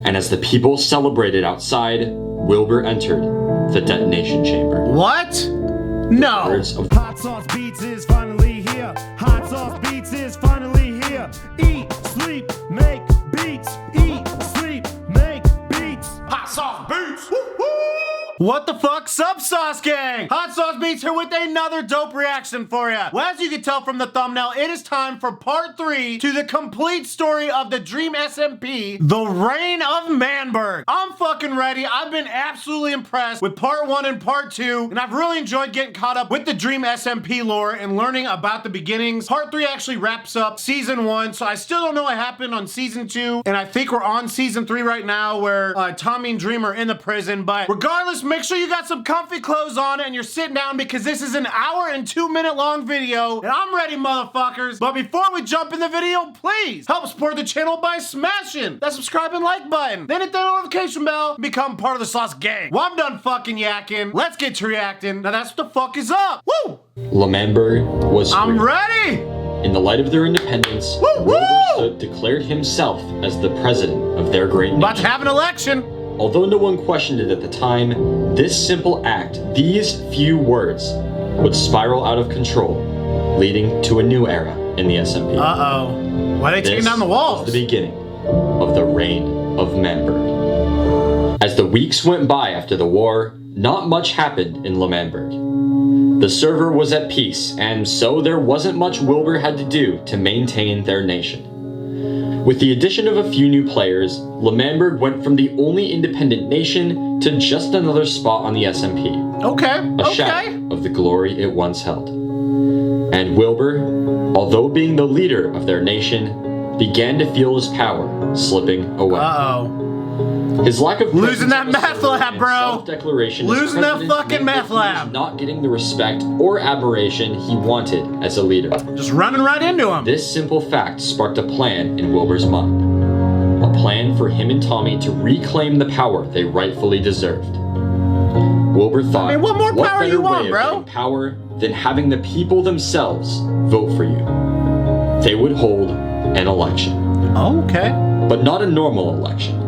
And as the people celebrated outside, Wilbur entered the detonation chamber. What? No. Hot sauce beats is finally here. Hot sauce beats is finally here. Eat, sleep, make beats. Eat, sleep, make beats. Hot sauce beats. Woo-hoo! What the fuck? Sup, Sauce Gang? Hot Sauce Beats here with another dope reaction for ya. Well, as you can tell from the thumbnail, it is time for part 3 to the complete story of the Dream SMP, The Reign of Manburg. I'm fucking ready. I've been absolutely impressed with part 1 and part 2, and I've really enjoyed getting caught up with the Dream SMP lore and learning about the beginnings. Part 3 actually wraps up season 1, so I still don't know what happened on season 2, and I think we're on season 3 right now where Tommy and Dream are in the prison, but regardless, make sure you got some comfy clothes on and you're sitting down because this is an hour and 2-minute long video and I'm ready, motherfuckers. But before we jump in the video, please help support the channel by smashing that subscribe and like button. Then hit the notification bell and become part of the Sauce Gang. Well, I'm done fucking yakking. Let's get to reacting. Now that's what the fuck is up. Woo! Manburg was free. I'm ready! In the light of their independence, Wilbur declared himself as the president of their great nation. About to have an election. Although no one questioned it at the time, this simple act, these few words, would spiral out of control, leading to a new era in the SMP. Uh-oh. Why are they taking down the walls? Was the beginning of the reign of Manburg. As the weeks went by after the war, not much happened in Manburg. The server was at peace, and so there wasn't much Wilbur had to do to maintain their nation. With the addition of a few new players, Manburg went from the only independent nation to just another spot on the SMP. A shadow of the glory it once held. And Wilbur, although being the leader of their nation, began to feel his power slipping away. Uh-oh. His lack of losing that math lab, bro. Self-declaration losing that fucking math lab. Not getting the respect or admiration he wanted as a leader. Just running right into him. This simple fact sparked a plan in Wilbur's mind. A plan for him and Tommy to reclaim the power they rightfully deserved. Wilbur thought, what more power better you want, way of bro? getting power than having the people themselves vote for you? They would hold an election. Okay. But not a normal election.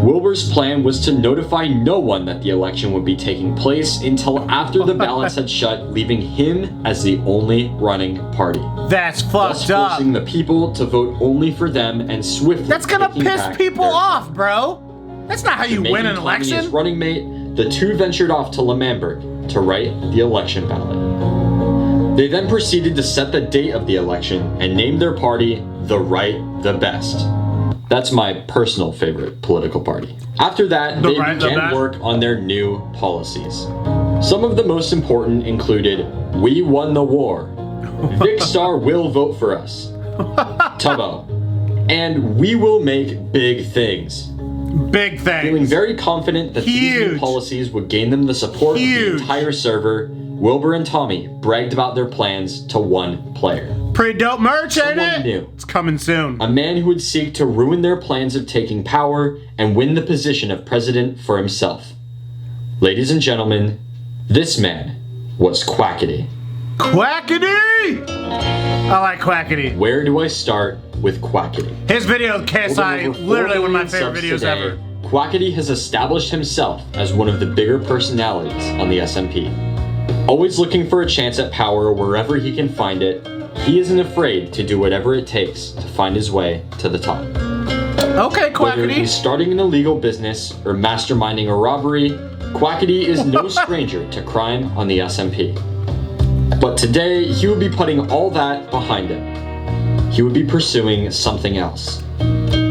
Wilbur's plan was to notify no one that the election would be taking place until after the ballots had shut, leaving him as the only running party. That's fucked thus up. Forcing the people to vote only for them and swiftly. That's gonna piss people off, bro. That's not how you win an election. His running mate, the two ventured off to Manburg to write the election ballot. They then proceeded to set the date of the election and named their party The Right the Best. That's my personal favorite political party. After that, they began work on their new policies. Some of the most important included, "We won the war," "Vicstar will vote for us," "Tubbo," and "We will make big things." Big things. Feeling very confident that these new policies would gain them the support of the entire server, Wilbur and Tommy bragged about their plans to one player. Pretty dope merch, ain't it? New. It's coming soon. A man who would seek to ruin their plans of taking power and win the position of president for himself. Ladies and gentlemen, this man was Quackity. Quackity! I like Quackity. Where do I start with Quackity? His video, KSI, literally one of my favorite videos ever. Quackity has established himself as one of the bigger personalities on the SMP. Always looking for a chance at power wherever he can find it, he isn't afraid to do whatever it takes to find his way to the top. Okay, Quackity. Whether he's starting an illegal business or masterminding a robbery, Quackity is no stranger to crime on the SMP. But today, he would be putting all that behind him. He would be pursuing something else.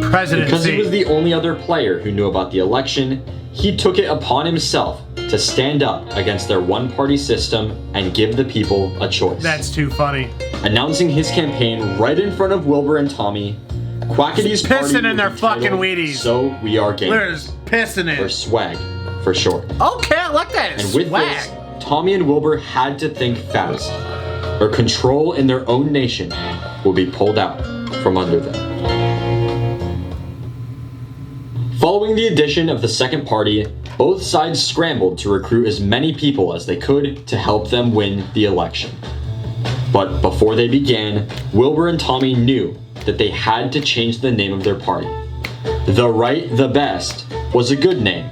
Presidency. Because he was the only other player who knew about the election, he took it upon himself to stand up against their one-party system and give the people a choice. That's too funny. Announcing his campaign right in front of Wilbur and Tommy, Quackity's party pissing in their fucking Wheaties. So We Are Gamers. They're just pissing it. Or swag, for short. Okay, I like that. And with this, Tommy and Wilbur had to think fast, or control in their own nation will be pulled out from under them. Following the addition of the second party, both sides scrambled to recruit as many people as they could to help them win the election. But before they began, Wilbur and Tommy knew that they had to change the name of their party. The Right the Best was a good name.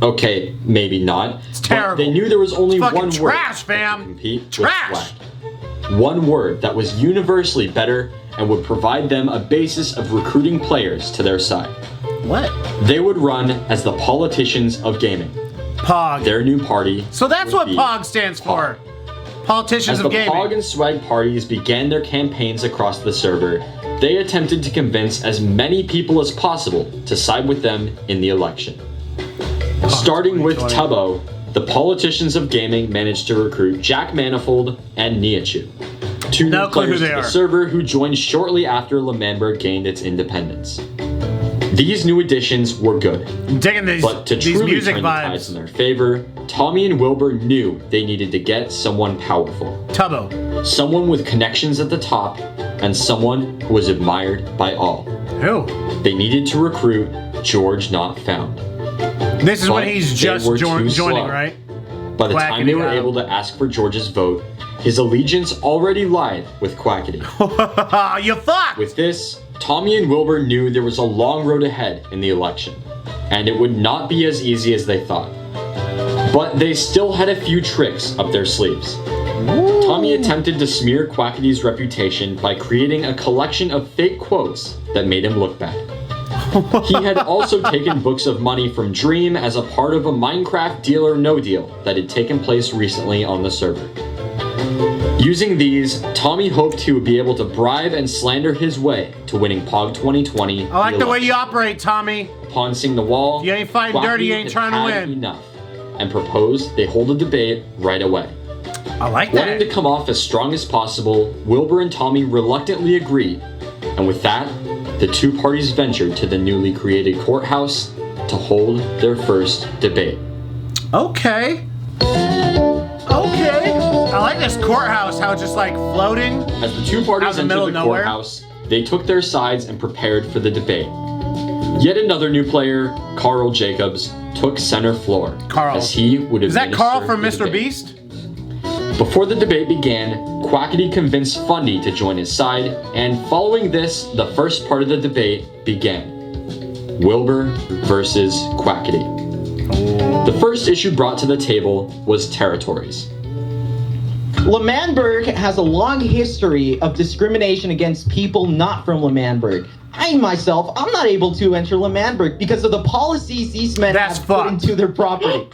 Okay, maybe not. It's terrible. But they knew there was only It's fucking one trash, word fam. to compete Trash. with swag. One word that was universally better and would provide them a basis of recruiting players to their side. What? They would run as the Politicians of Gaming. Pog. Their new party. So that's would what be POG stands for. Politicians As of the Gaming. Pog and Swag parties began their campaigns across the server, they attempted to convince as many people as possible to side with them in the election. Starting with Tubbo, the Politicians of Gaming managed to recruit Jack Manifold and Niachu, two No new clue who players to they the are. server who joined shortly after Manburg gained its independence. These new additions were good, I'm digging but to these truly music turn the tides vibes. in their favor, Tommy and Wilbur knew they needed to get someone powerful. Tubbo. Someone with connections at the top, and someone who was admired by all. Who? They needed to recruit George Not Found. This is when But he's they just were too joining, slow. right? By the time they were Quackity able to ask for George's vote, his allegiance already lied with Quackity. You fuck! With this, Tommy and Wilbur knew there was a long road ahead in the election, and it would not be as easy as they thought. But they still had a few tricks up their sleeves. Tommy attempted to smear Quackity's reputation by creating a collection of fake quotes that made him look bad. He had also taken books of money from Dream as a part of a Minecraft Deal or No Deal that had taken place recently on the server. Using these, Tommy hoped he would be able to bribe and slander his way to winning POG 2020. I like the way you operate, Tommy. Upon seeing the wall, You ain't fighting Quackity dirty, you ain't had trying to had win. enough, and proposed they hold a debate right away. I like Wanting to that. come off as strong as possible, Wilbur and Tommy reluctantly agreed, and with that, the two parties ventured to the newly created courthouse to hold their first debate. Okay. Okay. I like this courthouse, how it's just like floating. As the two parties Out in the middle entered the of nowhere? courthouse, they took their sides and prepared for the debate. Yet another new player, Carl Jacobs, took center floor, Carl. as he would Is that Carl from administer Mr. the debate. Beast? Before the debate began, Quackity convinced Fundy to join his side, and following this, the first part of the debate began. Wilbur versus Quackity. The first issue brought to the table was territories. Manburg has a long history of discrimination against people not from Manburg. I myself, I'm not able to enter Manburg because of the policies these men That's have put fucked. into their property.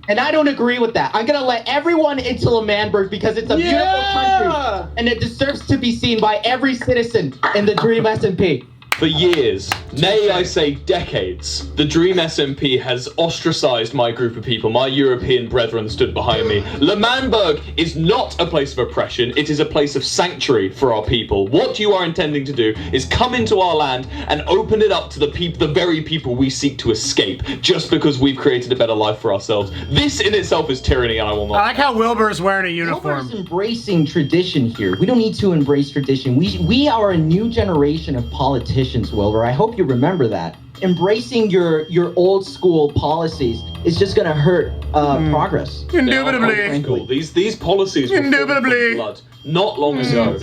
And I don't agree with that. I'm gonna let everyone into Manburg because it's a beautiful country and it deserves to be seen by every citizen in the Dream SMP. For years, nay I say decades, the Dream SMP has ostracized my group of people. My European brethren stood behind me. Manburg is not a place of oppression, it is a place of sanctuary for our people. What you are intending to do is come into our land and open it up to the very people we seek to escape, just because we've created a better life for ourselves. This in itself is tyranny, and I will I not. like how Wilbur's wearing a uniform. Wilbur's embracing tradition here. We don't need to embrace tradition. We are a new generation of politicians, Wilbur. I hope you remember that. Embracing your old school policies is just gonna hurt progress. Indubitably. Cool. These policies were formed from Indubitably. blood not long ago.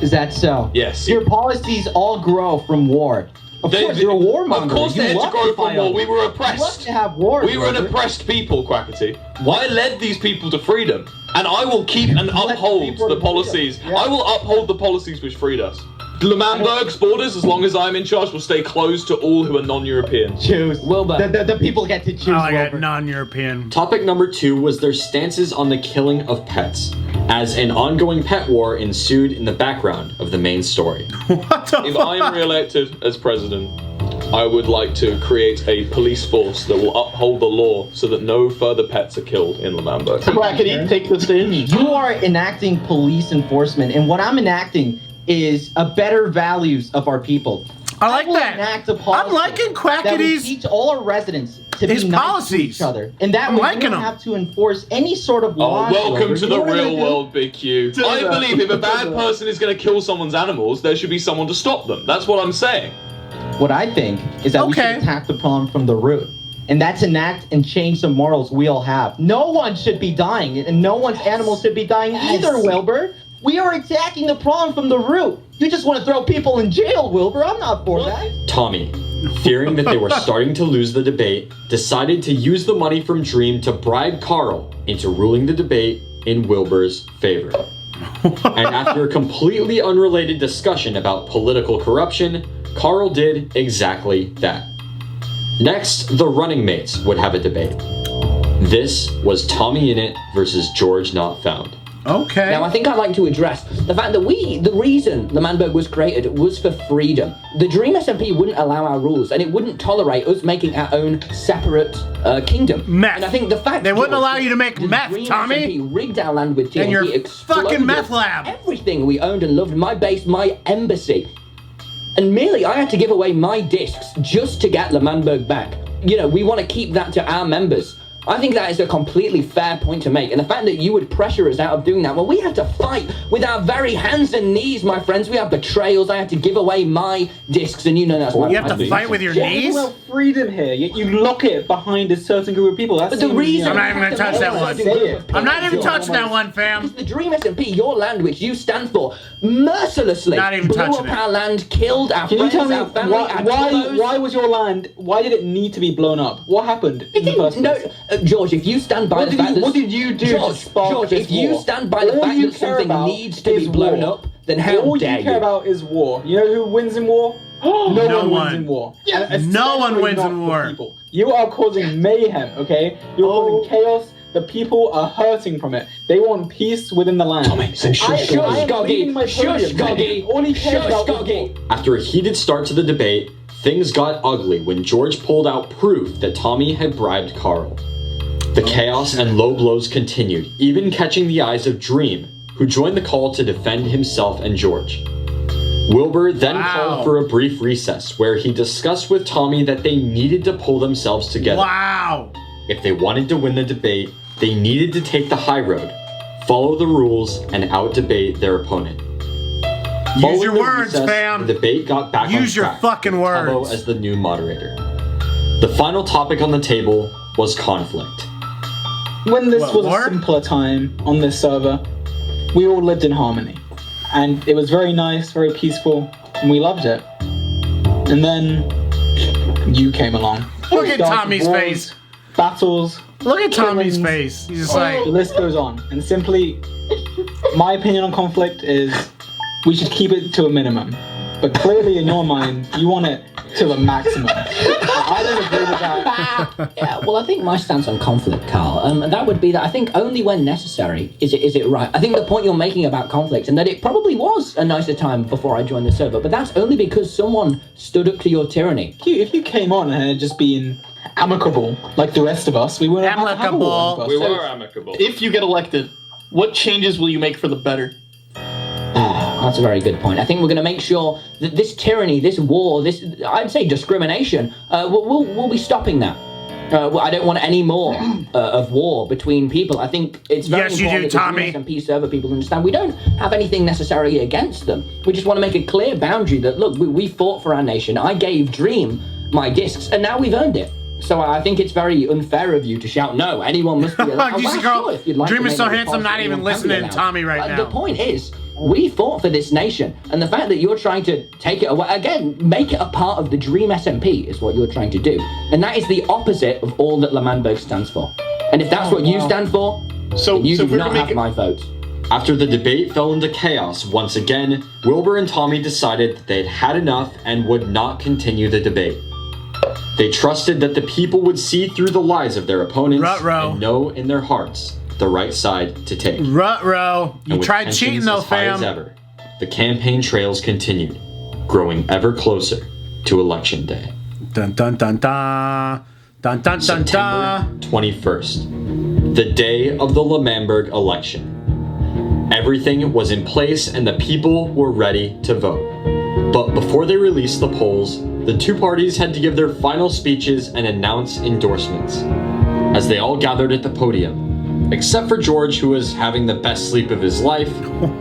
Is that so? Yes. Your policies all grow from war. Of course, you're a warmonger. Of course You they had to love grow to from fight war. others. We were You love oppressed. to have war. We were an Wilbur. oppressed people, Quackity. I led these people to freedom, and I will keep and uphold people the to policies. freedom, yeah. I will uphold the policies which freed us. Manburg's borders, as long as I'm in charge, will stay closed to all who are non-European. Choose. Wilbur. The people get to choose. I like Wilbur. it, non-European. Topic number 2 was their stances on the killing of pets, as an ongoing pet war ensued in the background of the main story. What the If fuck? I am re-elected as president, I would like to create a police force that will uphold the law so that no further pets are killed in Manburg. Quackity, take the stage. You are enacting police enforcement, and what I'm enacting is a better values of our people. I like will that. enact a policy I'm liking that will Quackity's. teach all our residents to his be nice policies. to each other, and that I'm way liking we don't them. have to enforce any sort of Oh, laws. welcome to You the know what I real do? world, Big Q. I believe if a bad person is going to kill someone's animals, there should be someone to stop them. That's what I'm saying. What I think is that we Okay. should attack the problem from the root. And that's enact and change the morals we all have. No one should be dying, and no one's animals should be dying either, Wilbur. We are attacking the problem from the root. You just want to throw people in jail, Wilbur. I'm not for that. Tommy, fearing that they were starting to lose the debate, decided to use the money from Dream to bribe Carl into ruling the debate in Wilbur's favor. And after a completely unrelated discussion about political corruption, Carl did exactly that. Next, the running mates would have a debate. This was TommyInnit versus George Not Found. Okay. Now, I think I'd like to address the fact that the reason the Manburg was created was for freedom. The Dream SMP wouldn't allow our rules, and it wouldn't tolerate us making our own separate kingdom. Meth. And I think the fact they wouldn't allow you to make the meth, Dream Tommy. SMP rigged our land with TNT, And your exploded fucking meth lab. everything we owned and loved, my base, my embassy. And merely I had to give away my discs just to get the Manburg back. You know, we want to keep that to our members. I think that is a completely fair point to make. And the fact that you would pressure us out of doing that, well, we had to fight with our very hands and knees, my friends. We have betrayals. I had to give away my discs, and you know that's my You have to fight with your knees? Well, freedom here. You lock it behind a certain group of people. That's But the reason I'm not even gonna touch that one. I'm not even touching that one, fam. The Dream SMP, your land, which you stand for, mercilessly Not even blew touching up it. our land, killed our Can you friends, tell me our family, our fellows. why was your land? Why did it need to be blown up? What happened in the first place? George, if you stand by the fact that... What did you do to George, spark George, this if you war? stand by the All fact you that care something about needs to be is blown war. up, then how All dare you care you? about is war. You know who wins in war? No one wins in war. And No one especially wins not in the war. people. You are causing mayhem, okay? You're causing chaos. The people are hurting from it. They want peace within the land. Tommy, say shush, I am leaving my Shush, podium. Goggy. All he cares Shush, about is Goggy. war. After a heated start to the debate, things got ugly when George pulled out proof that Tommy had bribed Carl. The chaos and low blows continued, even catching the eyes of Dream, who joined the call to defend himself and George. Wilbur then called for a brief recess where he discussed with Tommy that they needed to pull themselves together. Wow. If they wanted to win the debate, they needed to take the high road, follow the rules, and out-debate their opponent. Use your Following the words, recess, fam. The debate got back on Use your track, fucking with Tubbo words. as the new moderator. The final topic on the table was conflict. When this What, was war? a simpler time on this server, we all lived in harmony. And it was very nice, very peaceful, and we loved it. And then you came along. Look at Started Tommy's wars, face. Battles. Look at Tommy's killings. face. He's just like, The list goes on. And simply, my opinion on conflict is we should keep it to a minimum. But clearly in your mind, you want it to the maximum. I don't agree with that. Yeah, well, I think my stance on conflict, Carl, that would be that I think only when necessary is it right. I think the point you're making about conflict, and that it probably was a nicer time before I joined the server, but that's only because someone stood up to your tyranny. If you came on and had just been amicable, like the rest of us, we wouldn't have to have a war with us. We So- were amicable. If you get elected, what changes will you make for the better? That's a very good point. I think we're going to make sure that this tyranny, this war, this, I'd say discrimination, we'll be stopping that. I don't want any more of war between people. I think it's very Yes, you important do, that Tommy. the SMP server people understand we don't have anything necessarily against them. We just want to make a clear boundary that, look, we fought for our nation. I gave Dream my discs, and now we've earned it. So I think it's very unfair of you to shout, no, anyone must be allowed. You see, Well, Carl, sure, if you'd like Dream to is so make it handsome, not possible, even anyone can be listening to allowed. Tommy right now. The point is, we fought for this nation, and the fact that you're trying to take it away, again, make it a part of the Dream SMP is what you're trying to do. And that is the opposite of all that Manburg stands for. And if that's what you stand for, So, then you so do if we're not gonna have make it, my vote. After the debate fell into chaos once again, Wilbur and Tommy decided that they'd had enough and would not continue the debate. They trusted that the people would see through the lies of their opponents Ruh-roh. and know in their hearts the right side to take. Ruh-roh. You And with tried tensions cheating though, as high as fam. ever, the campaign trails continued, growing ever closer to Election Day. Dun dun dun dun. Dun dun dun September dun. 21st, the day of the Manburg election. Everything was in place and the people were ready to vote. But before they released the polls, the two parties had to give their final speeches and announce endorsements. As they all gathered at the podium, except for George, who was having the best sleep of his life,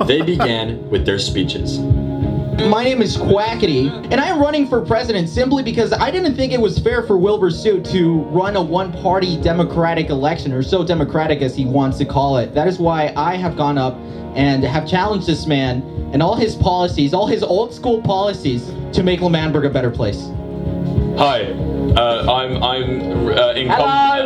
they began with their speeches. My name is Quackity, and I am running for president simply because I didn't think it was fair for Wilbur Suit to run a one-party democratic election, or so democratic as he wants to call it. That is why I have gone up and have challenged this man and all his policies, all his old school policies, to make Manburg a better place. Hi,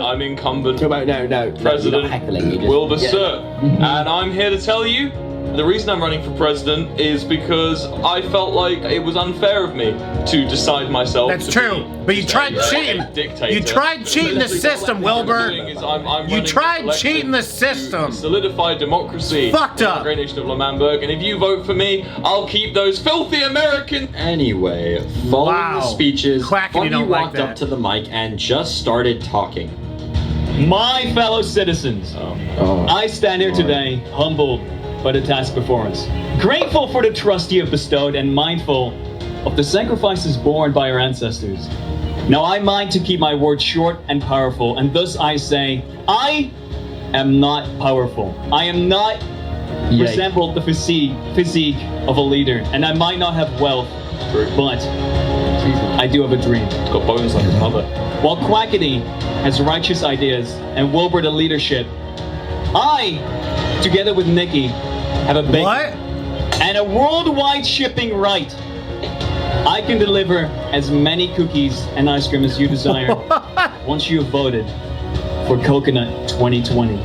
I'm incumbent No, President you're not heckling, you just- Wilbur yeah. Sir, and I'm here to tell you the reason I'm running for president is because I felt like it was unfair of me to decide myself. That's to true, be but you tried a cheating. dictator. You tried cheating the system, Wilbur. You tried cheating the system. Solidify democracy. Fucked up. In the great nation of Manburg, and if you vote for me, I'll keep those filthy Americans. Anyway, following Wow. the speeches, Quackity Funny don't like walked up that. to the mic and just started talking. My fellow citizens, I stand here today humbled by the task before us, grateful for the trust you have bestowed and mindful of the sacrifices borne by our ancestors. Now I mind to keep my words short and powerful, and thus I say, I am not powerful. I am not resembled the physique of a leader, and I might not have wealth, but I do have a dream. He's got bones like his mother. While Quackity has righteous ideas and Wilbur the leadership, I, together with Nikki, have a big What? and a worldwide shipping right. I can deliver as many cookies and ice cream as you desire once you have voted for Coconut 2020.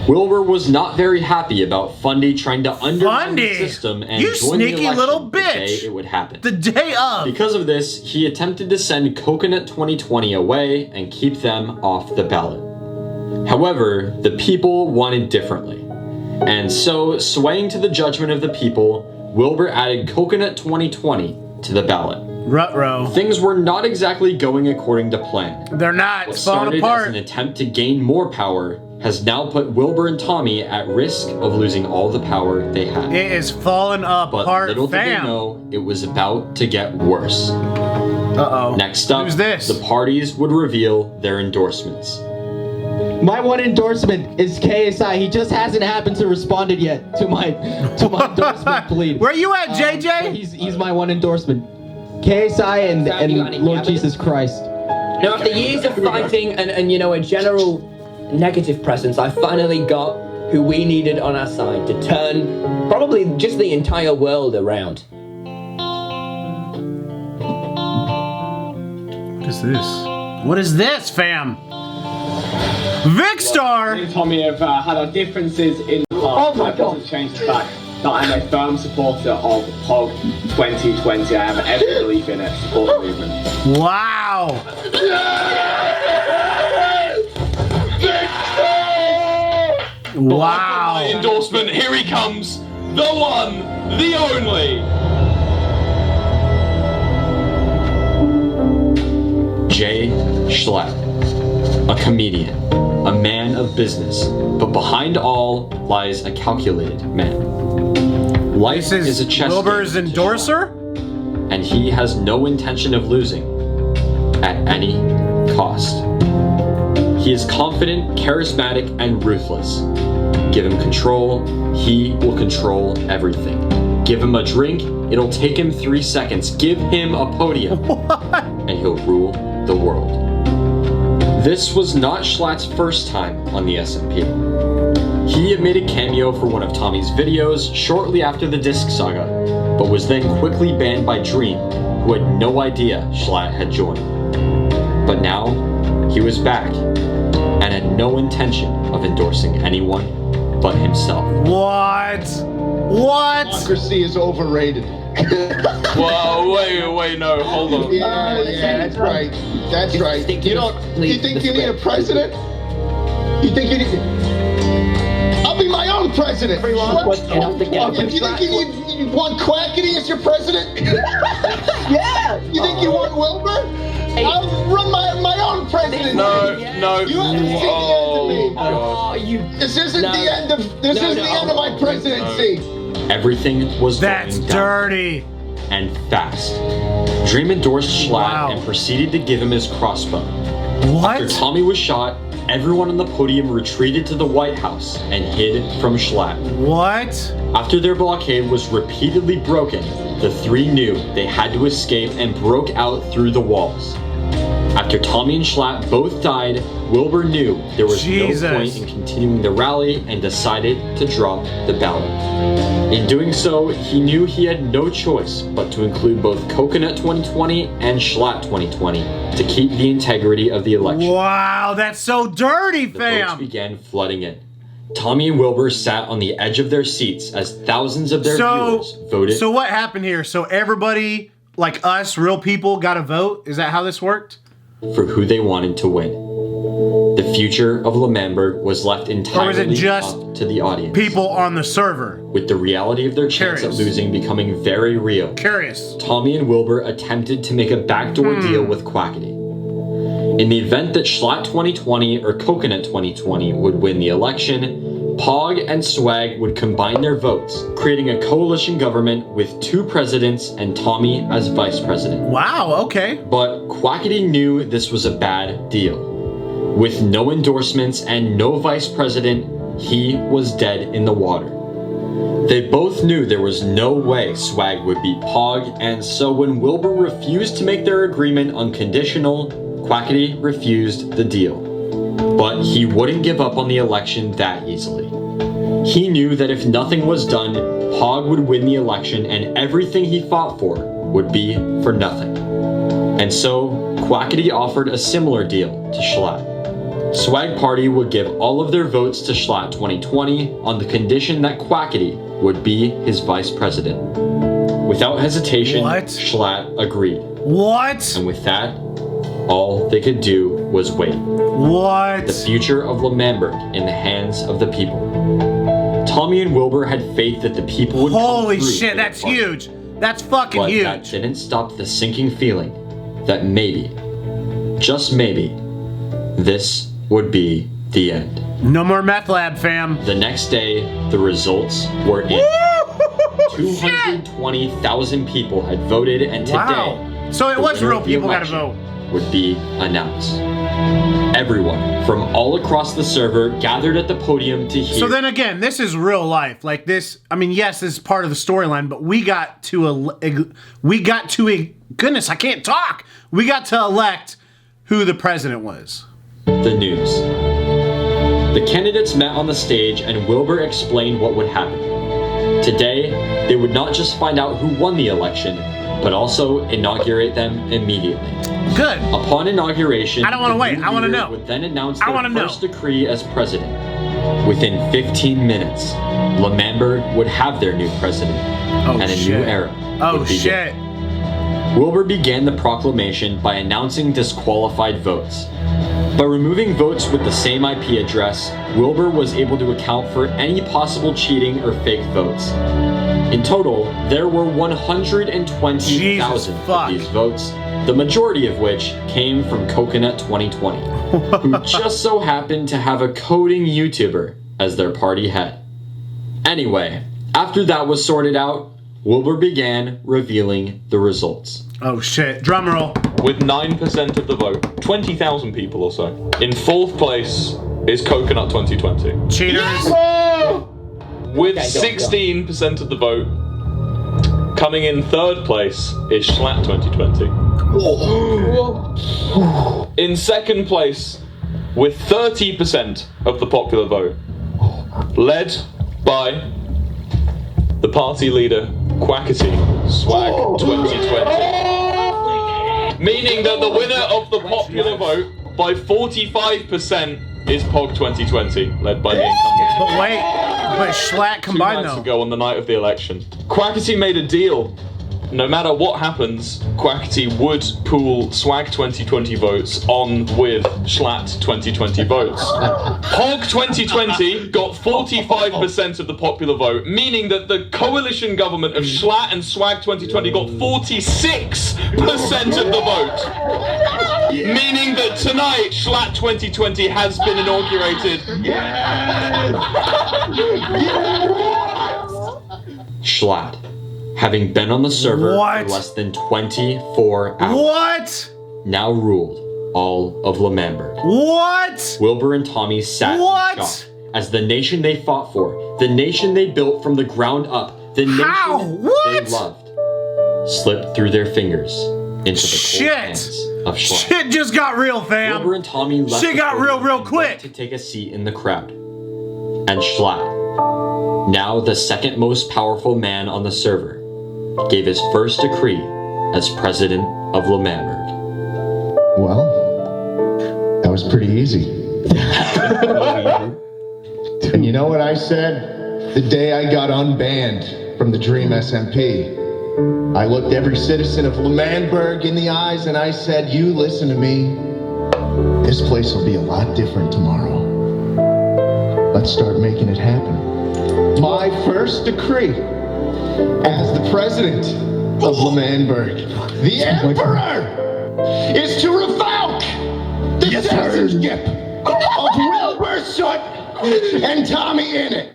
Wilbur was not very happy about Fundy trying to undermine the Fundy? system and You join the sneaky election little the day bitch. it would happen. The day of. Because of this, he attempted to send Coconut 2020 away and keep them off the ballot. However, the people wanted differently. And so, swaying to the judgment of the people, Wilbur added Coconut 2020 to the ballot. Ruh-roh. Things were not exactly going according to plan. They're not. What It's falling started as an apart. attempt to gain more power has now put Wilbur and Tommy at risk of losing all the power they had. It is falling But apart, little did they fam. know, it was about to get worse. Uh-oh. Next up, Who's this? the parties would reveal their endorsements. My one endorsement is KSI. He just hasn't happened to responded yet to my endorsement plead. Where you at, But JJ? he's my one endorsement. KSI and Have you got any Lord evidence? Jesus Christ. Now, after years of fighting and you know, a general negative presence, I finally got who we needed on our side to turn probably just the entire world around. What is this? What is this, fam? Vicstar! Me and Tommy have had our differences in the past. That doesn't change the fact that I'm a firm supporter of POG 2020. I have every belief in it. Support the movement. Wow! My Wow! endorsement, here he comes, the one, the only. Jay Schlatt, a comedian, a man of business, but behind all lies a calculated man. Life This is a is chess Wilbur's game to endorser? Schlatt, and he has no intention of losing at any cost. He is confident, charismatic, and ruthless. Give him control, he will control everything. Give him a drink, it'll take him 3 seconds. Give him a podium, and he'll rule the world. This was not Schlatt's first time on the SMP. He had made a cameo for one of Tommy's videos shortly after the Disc Saga, but was then quickly banned by Dream, who had no idea Schlatt had joined. But now, he was back, and had no intention of endorsing anyone but himself. What? What? Democracy is overrated. Whoa, wait, no, hold on. Yeah, that's right. That's right. stick to You the- don't. please, You think the you need a script. president? You think you need? I'll be my own president. What? Get off the game. You think you want Quackity as your president? Yeah. You think you want Wilbur? I'll run my own presidency. No. You haven't seen the end of me. Oh, God. Oh, you. This isn't No. the end of. This No, is the no. end of my presidency. Everything was That's going down. dirty. And fast. Dream endorsed Schlatt Wow. and proceeded to give him his crossbow. After What? Tommy was shot, everyone on the podium retreated to the White House and hid from Schlatt. What? After their blockade was repeatedly broken, the three knew they had to escape and broke out through the walls. After Tommy and Schlatt both died, Wilbur knew there was no point in continuing the rally and decided to drop the ballot. In doing so, he knew he had no choice but to include both Coconut 2020 and Schlatt 2020 to keep the integrity of the election. Wow, that's so dirty, The fam! votes began flooding in. Tommy and Wilbur sat on the edge of their seats as thousands of their viewers voted. So what happened here? So everybody, like us, real people, got a vote? Is that how this worked? For who they wanted to win. The future of Manburg was left entirely up to the audience. People on the server? With the reality of their chance of losing becoming very real. Tommy and Wilbur attempted to make a backdoor deal with Quackity. In the event that Schlatt 2020 or Coconut 2020 would win the election, Pog and Swag would combine their votes, creating a coalition government with 2 presidents and Tommy as vice president. Wow, okay. But Quackity knew this was a bad deal. With no endorsements and no vice president, he was dead in the water. They both knew there was no way Swag would beat Pog, and so when Wilbur refused to make their agreement unconditional, Quackity refused the deal. But he wouldn't give up on the election that easily. He knew that if nothing was done, Pog would win the election and everything he fought for would be for nothing. And so, Quackity offered a similar deal to Schlatt. Swag Party would give all of their votes to Schlatt 2020 on the condition that Quackity would be his vice president. Without hesitation, Schlatt agreed. What? And with that, all they could do was wait. What? The future of Manburg in the hands of the people. Tommy and Wilbur had faith that the people would Holy shit, that's huge. That's fucking huge. But that didn't stop the sinking feeling that maybe, just maybe, this would be the end. No more meth lab, fam. The next day, the results were in. 220,000 people had voted, and today, so it was real people got to vote. Would be announced. Everyone from all across the server gathered at the podium to hear. So then again, this is real life. Like this, I mean, yes, this is part of the storyline, but we got to goodness, I can't talk. We got to elect who the president was. The news. The candidates met on the stage and Wilbur explained what would happen. Today, they would not just find out who won the election, but also inaugurate them immediately. Good. Upon inauguration, I don't want to wait. I want to know. Would then announce their first decree as president. Within 15 minutes, Manburg would have their new president, and a new era would begin. Wilbur began the proclamation by announcing disqualified votes. By removing votes with the same IP address, Wilbur was able to account for any possible cheating or fake votes. In total, there were 120,000 of these votes, the majority of which came from Coconut 2020, who just so happened to have a coding YouTuber as their party head. Anyway, after that was sorted out, Wilbur began revealing the results. Oh shit, drum roll. With 9% of the vote, 20,000 people or so. In 4th place is Coconut 2020. Cheaters! With 16% of the vote, coming in 3rd place is Schlatt 2020. In 2nd place, with 30% of the popular vote, led by the party leader, Quackity, Swag 2020. Meaning that the winner of the popular vote by 45% is Pog 2020, led by the incumbent. But wait, but Schlatt combined 2 nights though. ago on the night of the election. Quackity made a deal. No matter what happens, Quackity would pool Swag 2020 votes on with Schlatt 2020 votes. Pog 2020 got 45% of the popular vote, meaning that the coalition government of Schlatt and Swag 2020 got 46% of the vote. Meaning that tonight, Schlatt 2020 has been inaugurated. Schlatt, having been on the server for less than 24 hours, now ruled all of Manburg. What? Wilbur and Tommy sat in shock as the nation they fought for, the nation they built from the ground up, the nation they loved, slipped through their fingers into the cold hands of Schlatt. Shit just got real, fam. Wilbur and Tommy left. Shit the got podium real and quick. went to take a seat in the crowd. And Schlatt, now the second most powerful man on the server, gave his first decree as president of Manburg. Well, that was pretty easy. And you know what I said? The day I got unbanned from the Dream SMP, I looked every citizen of Manburg in the eyes and I said, you listen to me. This place will be a lot different tomorrow. Let's start making it happen. My first decree as the president of Manburg, the Emperor, is to revoke the citizenship of Wilbur Soot and TommyInnit.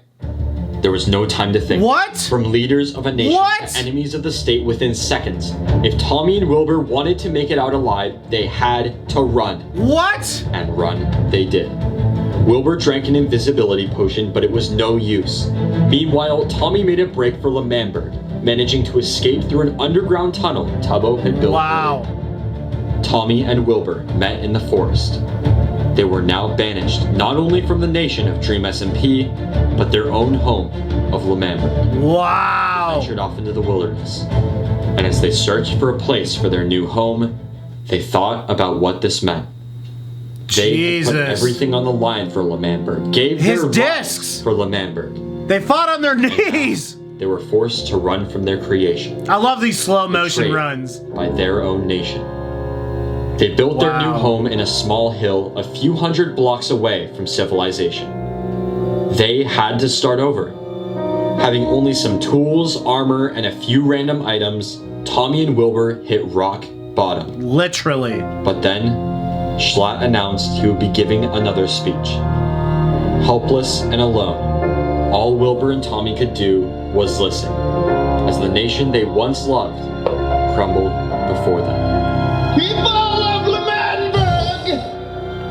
There was no time to think. What? From leaders of a nation to enemies of the state within seconds. If Tommy and Wilbur wanted to make it out alive, they had to run. What? And run they did. Wilbur drank an invisibility potion, but it was no use. Meanwhile, Tommy made a break for Manburg, managing to escape through an underground tunnel Tubbo had built. Wow. Tommy and Wilbur met in the forest. They were now banished, not only from the nation of Dream SMP, but their own home of Manburg. Wow! They ventured off into the wilderness. And as they searched for a place for their new home, they thought about what this meant. They had put everything on the line for Manburg, gave his their discs lives for Manburg. They fought on their knees! They were forced to run from their creation. I love these slow motion betrayed runs. By their own nation. They built their new home in a small hill a few hundred blocks away from civilization. They had to start over. Having only some tools, armor, and a few random items, Tommy and Wilbur hit rock bottom. Literally. But then, Schlatt announced he would be giving another speech. Helpless and alone, all Wilbur and Tommy could do was listen, as the nation they once loved crumbled before them. People of Manburg!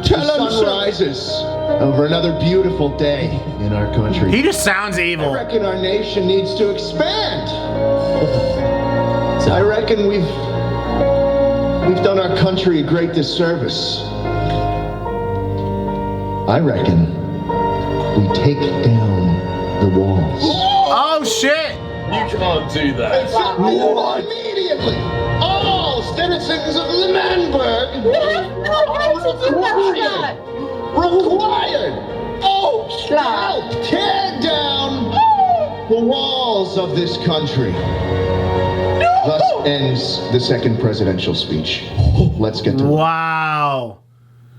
The sun rises over another beautiful day in our country. He just sounds evil. I reckon our nation needs to expand. I reckon we've done our country a great disservice. I reckon we take down the walls. Oh shit! You can't do that. Immediately, all citizens of Manburg required help tear down the walls of this country. Thus ends the second presidential speech. Let's get to it. Wow.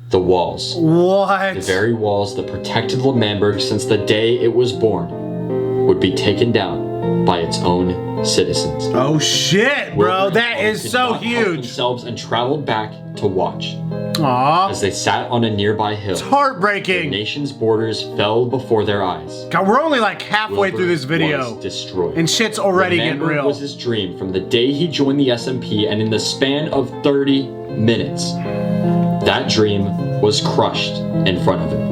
The walls. What? The very walls that protected Manburg since the day it was born would be taken down by its own citizens. Oh shit, bro. That is so huge. Themselves and traveled back to watch. Aww. As they sat on a nearby hill. It's heartbreaking. The nation's borders fell before their eyes. God, we're only like halfway Wilbur through this video. was destroyed. And shit's already getting Manburg real. was his dream from the day he joined the SMP, and in the span of 30 minutes, that dream was crushed in front of him.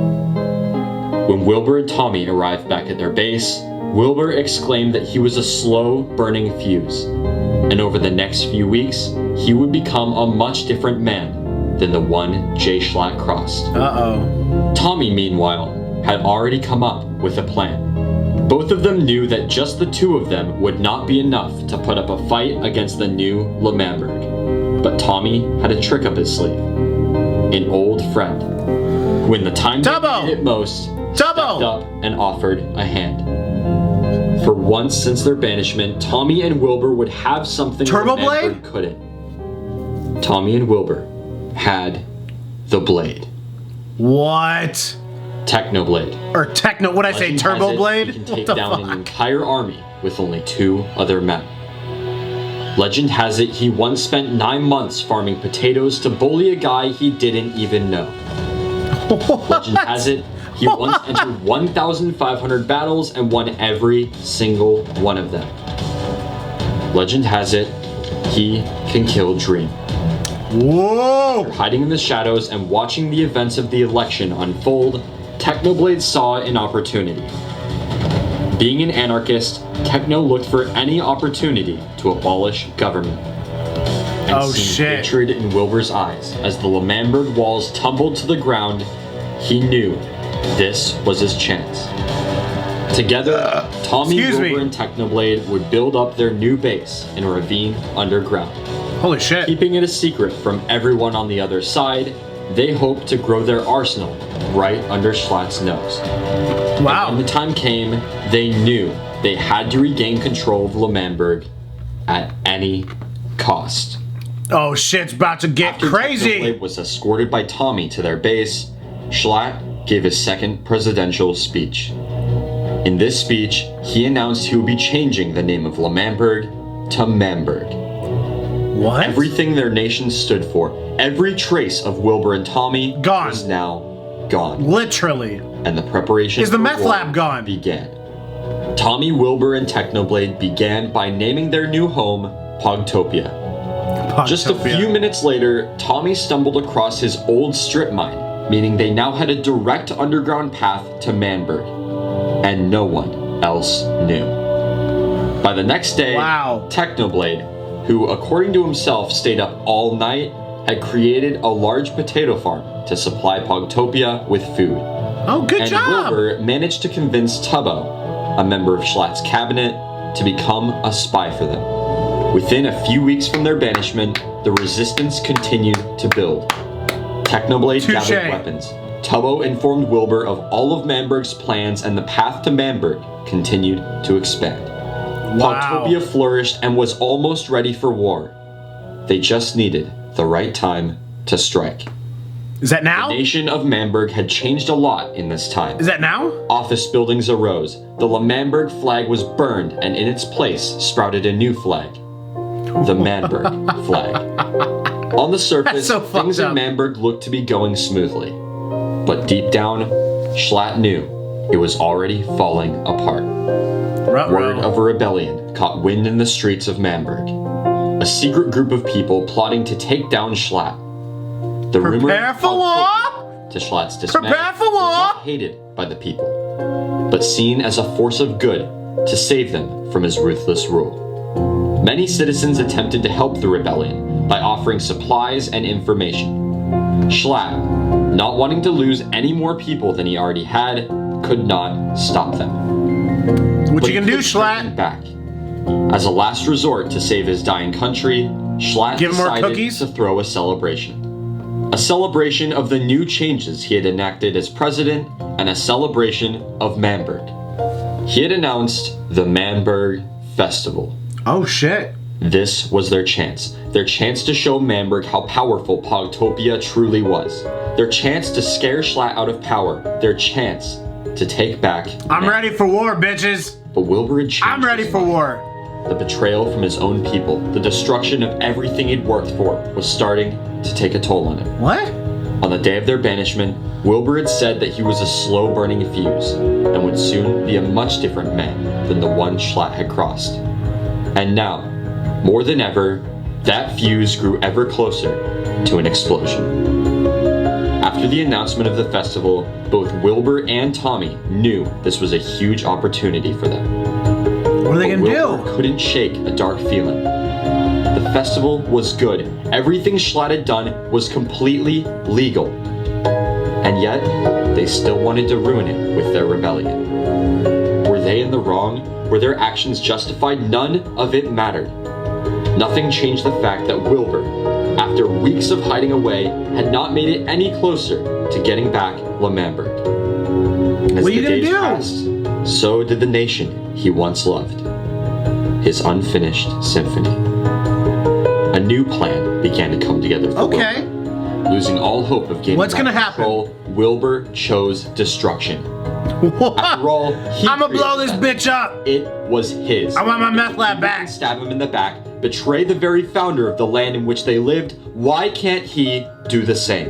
When Wilbur and Tommy arrived back at their base, Wilbur exclaimed that he was a slow-burning fuse, and over the next few weeks, he would become a much different man than the one Tjay Schlatt crossed. Uh-oh. Tommy, meanwhile, had already come up with a plan. Both of them knew that just the two of them would not be enough to put up a fight against the new Manburg. But Tommy had a trick up his sleeve. An old friend, who in the time they needed it most, stepped up and offered a hand. For once since their banishment, Tommy and Wilbur would have something Turbo that Blade? Manburg couldn't. Tommy and Wilbur had the blade. What? Technoblade. Or Techno, what'd I say, Legend Turbo has it Blade? He can What take the down fuck? an entire army with only 2 other men. Legend has it he once spent 9 months farming potatoes to bully a guy he didn't even know. Legend has it he once entered 1,500 battles and won every single one of them. Legend has it he can kill Dream. Whoa! Hiding in the shadows and watching the events of the election unfold, Technoblade saw an opportunity. Being an anarchist, Techno looked for any opportunity to abolish government. and Oh, seemed shit. hatred in Wilbur's eyes. As the Lemanberg walls tumbled to the ground, he knew this was his chance. Together, Tommy, Excuse me. Wilbur, and Technoblade would build up their new base in a ravine underground. Holy shit. Keeping it a secret from everyone on the other side, they hoped to grow their arsenal right under Schlatt's nose. Wow. And when the time came, they knew they had to regain control of Lemanberg at any cost. Oh, shit's about to get After crazy. Technoblade was escorted by Tommy to their base, Schlatt gave his second presidential speech. In this speech, he announced he would be changing the name of Lemanberg to Manburg. What? Everything their nation stood for, every trace of Wilbur and Tommy Gone. was now gone. Literally. And the preparation Is the for meth war lab gone? began. Tommy, Wilbur, and Technoblade began by naming their new home Pogtopia. Just a Pogtopia. few minutes later, Tommy stumbled across his old strip mine, meaning they now had a direct underground path to Manburg, and no one else knew. By the next day, Wow. Technoblade, who according to himself stayed up all night, had created a large potato farm to supply Pogtopia with food. Oh, good And job. Wilbur managed to convince Tubbo, a member of Schlatt's cabinet, to become a spy for them. Within a few weeks from their banishment, the resistance continued to build. Technoblade Touche. gathered weapons. Tubbo informed Wilbur of all of Manburg's plans, and the path to Manburg continued to expand. Wow. Pogtopia flourished and was almost ready for war. They just needed the right time to strike. Is that now? The nation of Manburg had changed a lot in this time. Is that now? Office buildings arose, the Lemanberg flag was burned, and in its place sprouted a new flag. The Manburg flag. On the surface, That's so fucked things in up. Manburg looked to be going smoothly. But deep down, Schlatt knew it was already falling apart. Word of a rebellion caught wind in the streets of Manburg. A secret group of people plotting to take down Schlatt. The rumor Prepare for war! to Schlatt's dismay, Prepare for was war! not hated by the people, but seen as a force of good to save them from his ruthless rule. Many citizens attempted to help the rebellion by offering supplies and information. Schlatt, not wanting to lose any more people than he already had, could not stop them. What But you he can do, could turn Schlatt? back. As a last resort to save his dying country, Schlatt Give him more decided cookies? to throw a celebration. A celebration of the new changes he had enacted as president, and a celebration of Manburg. He had announced the Manburg Festival. Oh, shit. This was their chance to show Manburg how powerful Pogtopia truly was. Their chance to scare Schlatt out of power. Their chance to take back I'm Manburg. ready for war, bitches. But Wilbur had changed I'm ready his for mind. war. The betrayal from his own people, the destruction of everything he'd worked for, was starting to take a toll on him. What? On the day of their banishment, Wilbur had said that he was a slow-burning fuse, and would soon be a much different man than the one Schlatt had crossed. And now, more than ever, that fuse grew ever closer to an explosion. After the announcement of the festival, both Wilbur and Tommy knew this was a huge opportunity for them. What are they But gonna Wilbur do? couldn't shake a dark feeling. The festival was good. Everything Schlatt had done was completely legal. And yet, they still wanted to ruin it with their rebellion. Were they in the wrong? Were their actions justified? None of it mattered. Nothing changed the fact that Wilbur, after weeks of hiding away, had not made it any closer to getting back Lemanberg. As What are you the gonna days do? passed, so did the nation he once loved. His unfinished symphony. A new plan began to come together for Okay. Wilbur. Losing all hope of gaining What's back gonna happen? control, Wilbur chose destruction. After all, he I'ma blow this created bitch up. that. It was his. I want my meth lab back. Stab him in the back, betray the very founder of the land in which they lived. Why can't he do the same?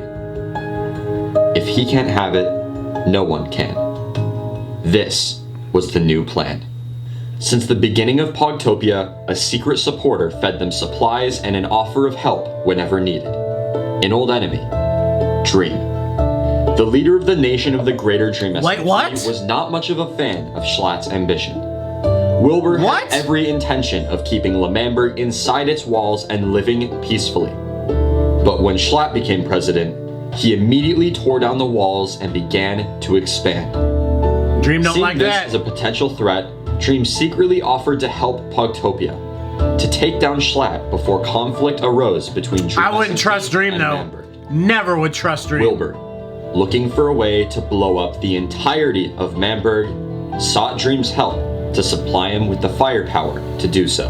If he can't have it, no one can. This was the new plan. Since the beginning of Pogtopia, a secret supporter fed them supplies and an offer of help whenever needed. An old enemy, Dream. The leader of the nation of the Greater Dream SMP Wait, what? was not much of a fan of Schlatt's ambition. Wilbur What? had every intention of keeping Manburg inside its walls and living peacefully. But when Schlatt became president, he immediately tore down the walls and began to expand. Dream don't Seeing like this that. as a potential threat, Dream secretly offered to help Pogtopia to take down Schlatt before conflict arose between Dream I wouldn't SMP trust Dream and though. Manburg. Never would trust Dream. Wilbur, looking for a way to blow up the entirety of Manburg, sought Dream's help to supply him with the firepower to do so.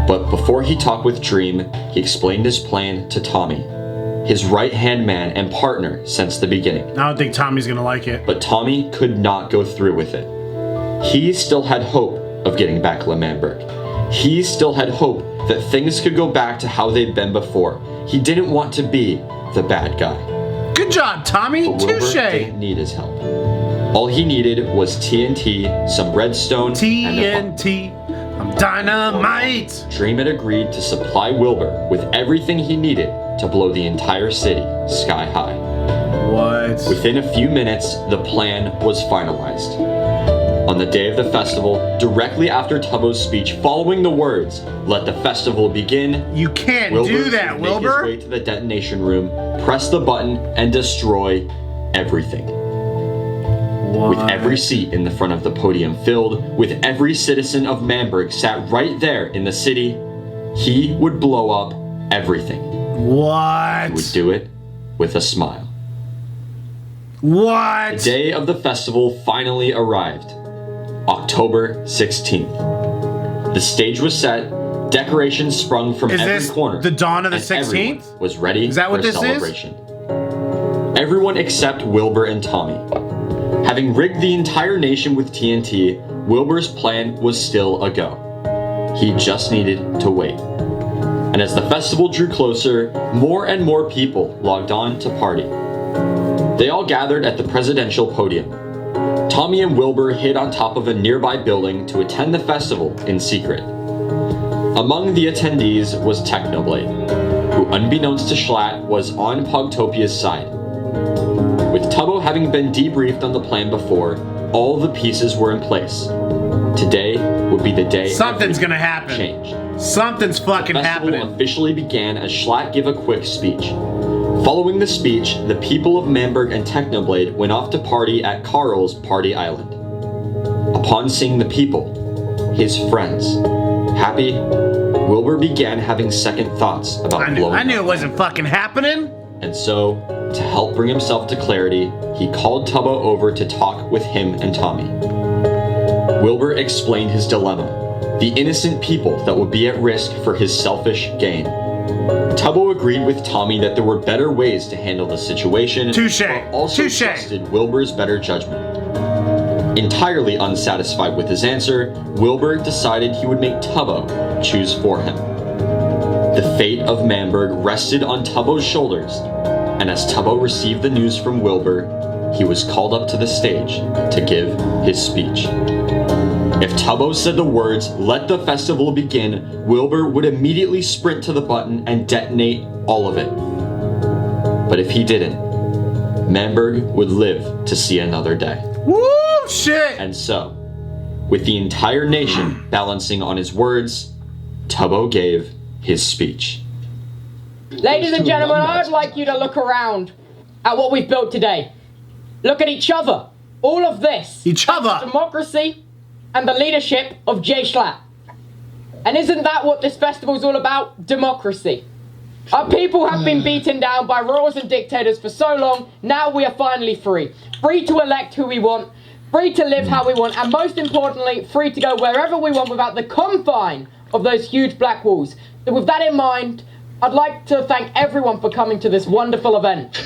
But before he talked with Dream, he explained his plan to Tommy, his right-hand man and partner since the beginning. I don't think Tommy's gonna like it. But Tommy could not go through with it. He still had hope of getting back Manburg. He still had hope that things could go back to how they'd been before. He didn't want to be the bad guy. Good job, Tommy. But Wilbur Touche. didn't need his help. All he needed was TNT, some redstone, and a bomb. TNT. I'm dynamite. Dream had agreed to supply Wilbur with everything he needed to blow the entire city sky high. What? Within a few minutes, the plan was finalized. On the day of the festival, directly after Tubbo's speech following the words, "Let the festival begin," You can't Wilbur do that, would make his Wilbur. way to the detonation room, press the button, and destroy everything. With every seat in the front of the podium filled, with every citizen of Manburg sat right there in the city, he would blow up everything. What? He would do it with a smile. What? The day of the festival finally arrived, October 16th. The stage was set, decorations sprung from Is every this corner. the dawn of the and everyone 16th? was ready Is that for what a this is? celebration. Everyone except Wilbur and Tommy. Having rigged the entire nation with TNT, Wilbur's plan was still a go. He just needed to wait. And as the festival drew closer, more and more people logged on to party. They all gathered at the presidential podium. Tommy and Wilbur hid on top of a nearby building to attend the festival in secret. Among the attendees was Technoblade, who unbeknownst to Schlatt was on Pogtopia's side. With Tubbo having been debriefed on the plan before, all the pieces were in place. Today would be the day Something's everything gonna happen. changed. Something's fucking The festival happening. officially began as Schlatt gave a quick speech. Following the speech, the people of Manburg and Technoblade went off to party at Carl's Party Island. Upon seeing the people, his friends, happy, Wilbur began having second thoughts about blowing I knew up it wasn't fucking happening. And so, to help bring himself to clarity, he called Tubbo over to talk with him and Tommy. Wilbur explained his dilemma, the innocent people that would be at risk for his selfish gain. Tubbo agreed with Tommy that there were better ways to handle the situation, Touche. but also Touche. trusted Wilbur's better judgment. Entirely unsatisfied with his answer, Wilbur decided he would make Tubbo choose for him. The fate of Manburg rested on Tubbo's shoulders, and as Tubbo received the news from Wilbur, he was called up to the stage to give his speech. If Tubbo said the words, "Let the festival begin," Wilbur would immediately sprint to the button and detonate all of it. But if he didn't, Manburg would live to see another day. Woo, shit. And so, with the entire nation balancing on his words, Tubbo gave his speech. Ladies and gentlemen, I'd like you to look around at what we've built today. Look at each other. All of this. Each other. Democracy and the leadership of Jay Schlatt. And isn't that what this festival's all about? Democracy. Our people have been beaten down by royals and dictators for so long, now we are finally free. Free to elect who we want, free to live how we want, and most importantly, free to go wherever we want without the confine of those huge black walls. So with that in mind, I'd like to thank everyone for coming to this wonderful event.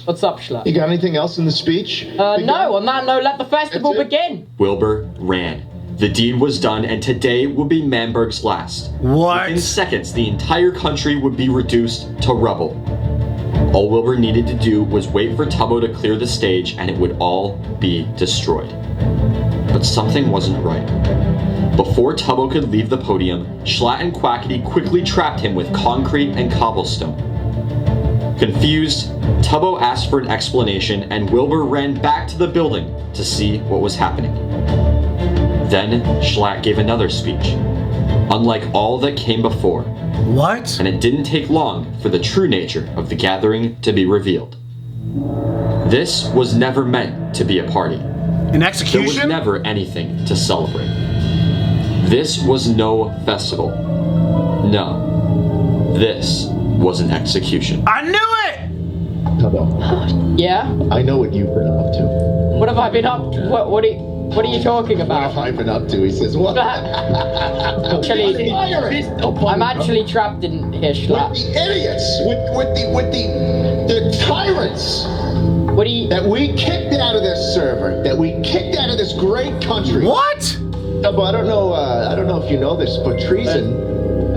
What's up, Schlatt? You got anything else in the speech? No, on that note, let the festival begin. Wilbur ran. The deed was done, and today would be Manburg's last. What? Within seconds, the entire country would be reduced to rubble. All Wilbur needed to do was wait for Tubbo to clear the stage, and it would all be destroyed. But something wasn't right. Before Tubbo could leave the podium, Schlatt and Quackity quickly trapped him with concrete and cobblestone. Confused, Tubbo asked for an explanation, and Wilbur ran back to the building to see what was happening. Then Schlatt gave another speech, unlike all that came before. What? And it didn't take long for the true nature of the gathering to be revealed. This was never meant to be a party. An execution? There was never anything to celebrate. This was no festival. No. This was an execution. I knew it! Tubbo, Yeah? I know what you've been up to. What have I been up to? What are you talking What about? have I been up to? He says, what? Actually, I'm actually trapped in here, With Schlatt. the idiots, with the tyrants What do you... that we kicked out of this server, that we kicked out of this great country. What? Tubbo, I don't know if you know this, but treason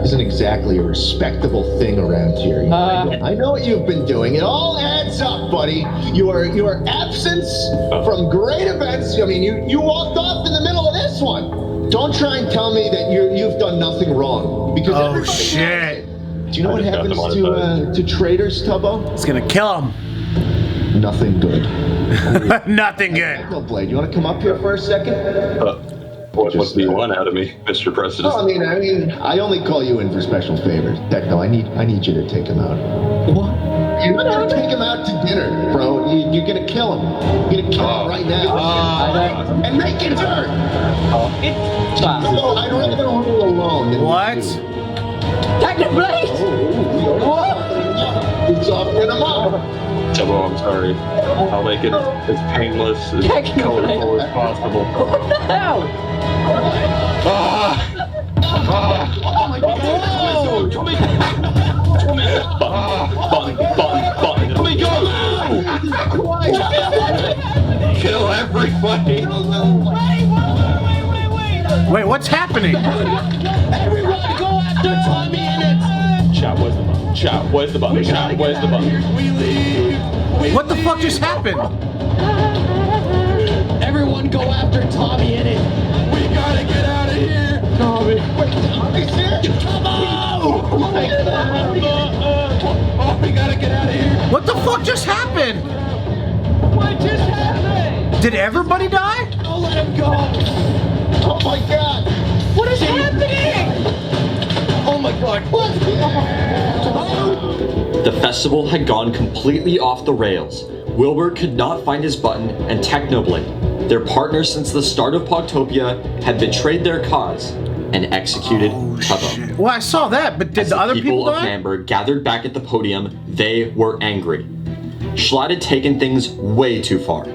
isn't exactly a respectable thing around here. I know what you've been doing. It all adds up, buddy. Your absence from great events. I mean, you walked off in the middle of this one. Don't try and tell me that you've done nothing wrong. Because Oh, shit. do you know what happens to traitors, Tubbo? It's gonna kill him. Nothing good. Nothing good. Blade, you want to come up here for a second? What do you want out of me, Mr. President? Oh, I only call you in for special favors. Techno, I need you to take him out. What? You're gonna take him out to dinner, bro. You're gonna kill him. You're gonna kill him right now. And make it hurt. No, I'd rather rule alone than What? Technoblade! What? It's off in a mom. Tubbo, I'm sorry. I'll make it as painless, as colorful as possible. What the hell? Button. Let me go! Kill everybody! Wait, what's happening? Everyone go after TommyInnit! Chat, where's the button? Chat, where's the button? Chat, where's the button? We leave! What the fuck just happened? Everyone go after TommyInnit! We gotta get out of here! Tommy! Wait, Tommy's here? Oh, we gotta get out of here! What the fuck just happened? What just happened? Did everybody die? Don't let him go! Oh my God! What is happening? Oh my God! What? The festival had gone completely off the rails. Wilbur could not find his button, and Technoblade, their partner since the start of Pogtopia, had betrayed their cause and executed Tubbo. Well, I saw that, but did As the other people people of die? Manburg gathered back at the podium, they were angry. Schlatt had taken things way too far.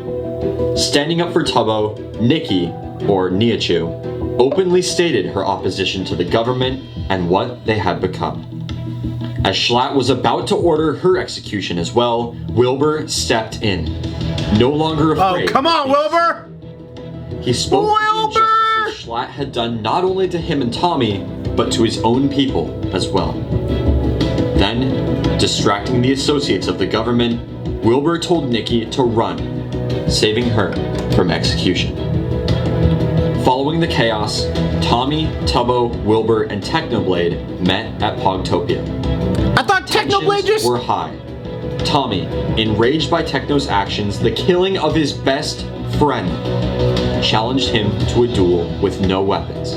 Standing up for Tubbo, Nikki, or Niachu, openly stated her opposition to the government and what they had become. As Schlatt was about to order her execution as well, Wilbur stepped in. No longer afraid. Oh, come on, Wilbur! He spoke Wilbur! of the injustices Schlatt had done not only to him and Tommy, but to his own people as well. Then, distracting the associates of the government, Wilbur told Nikki to run, saving her from execution. Following the chaos, Tommy, Tubbo, Wilbur, and Technoblade met at Pogtopia. I thought Technoblade just... were high. Tommy, enraged by Techno's actions, the killing of his best friend, challenged him to a duel with no weapons.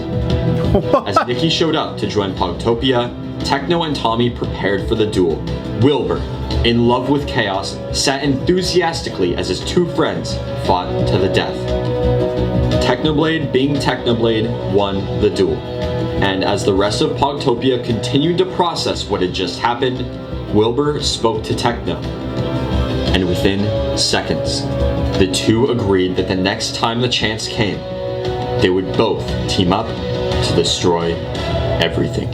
As Nikki showed up to join Pogtopia, Techno and Tommy prepared for the duel. Wilbur, in love with chaos, sat enthusiastically as his two friends fought to the death. Technoblade, being Technoblade, won the duel. And as the rest of Pogtopia continued to process what had just happened, Wilbur spoke to Techno. And within seconds, the two agreed that the next time the chance came, they would both team up to destroy everything.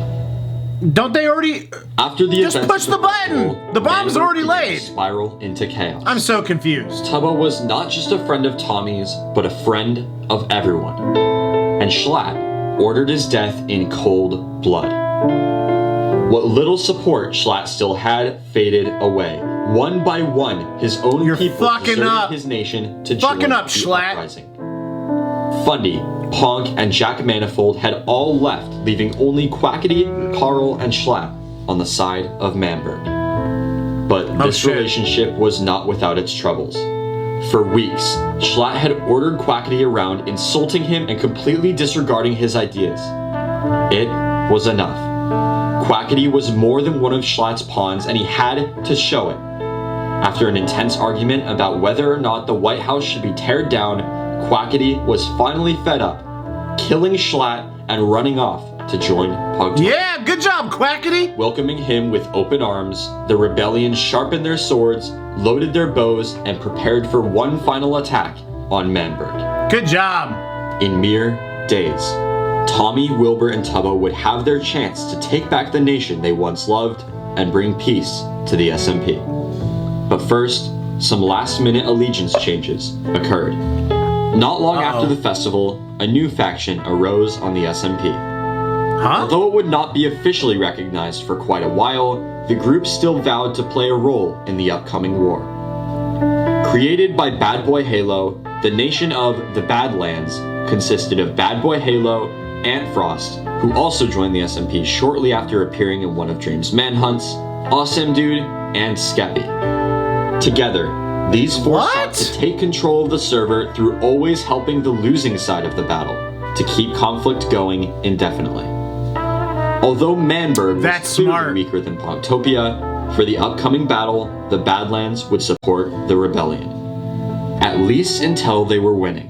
Don't they already... After the Just events push of the button! The bomb's Manburg already began to laid! Spiral into chaos. I'm so confused. Tubbo was not just a friend of Tommy's, but a friend of everyone. And Schlatt ordered his death in cold blood. What little support Schlatt still had faded away. One by one, his own people fucking deserted up. his nation to Fucking join up, the Schlatt. uprising. Fundy, Punk, and Jack Manifold had all left, leaving only Quackity, Carl, and Schlatt on the side of Manburg. But this relationship was not without its troubles. For weeks, Schlatt had ordered Quackity around, insulting him and completely disregarding his ideas. It was enough. Quackity was more than one of Schlatt's pawns, and he had to show it. After an intense argument about whether or not the White House should be teared down, Quackity was finally fed up, killing Schlatt and running off to join Pogtopia. Yeah, good job, Quackity! Welcoming him with open arms, the rebellion sharpened their swords, loaded their bows, and prepared for one final attack on Manburg. Good job! In mere days, Tommy, Wilbur, and Tubbo would have their chance to take back the nation they once loved and bring peace to the SMP. But first, some last-minute allegiance changes occurred. Not long after the festival, a new faction arose on the SMP. Although it would not be officially recognized for quite a while, the group still vowed to play a role in the upcoming war. Created by Bad Boy Halo, the nation of the Badlands consisted of Bad Boy Halo, Ant Frost, who also joined the SMP shortly after appearing in one of Dream's manhunts, Awesome Dude, and Skeppy. Together, these four sought to take control of the server through always helping the losing side of the battle, to keep conflict going indefinitely. Although Manburg was clearly weaker than Pogtopia, for the upcoming battle, the Badlands would support the rebellion. At least until they were winning.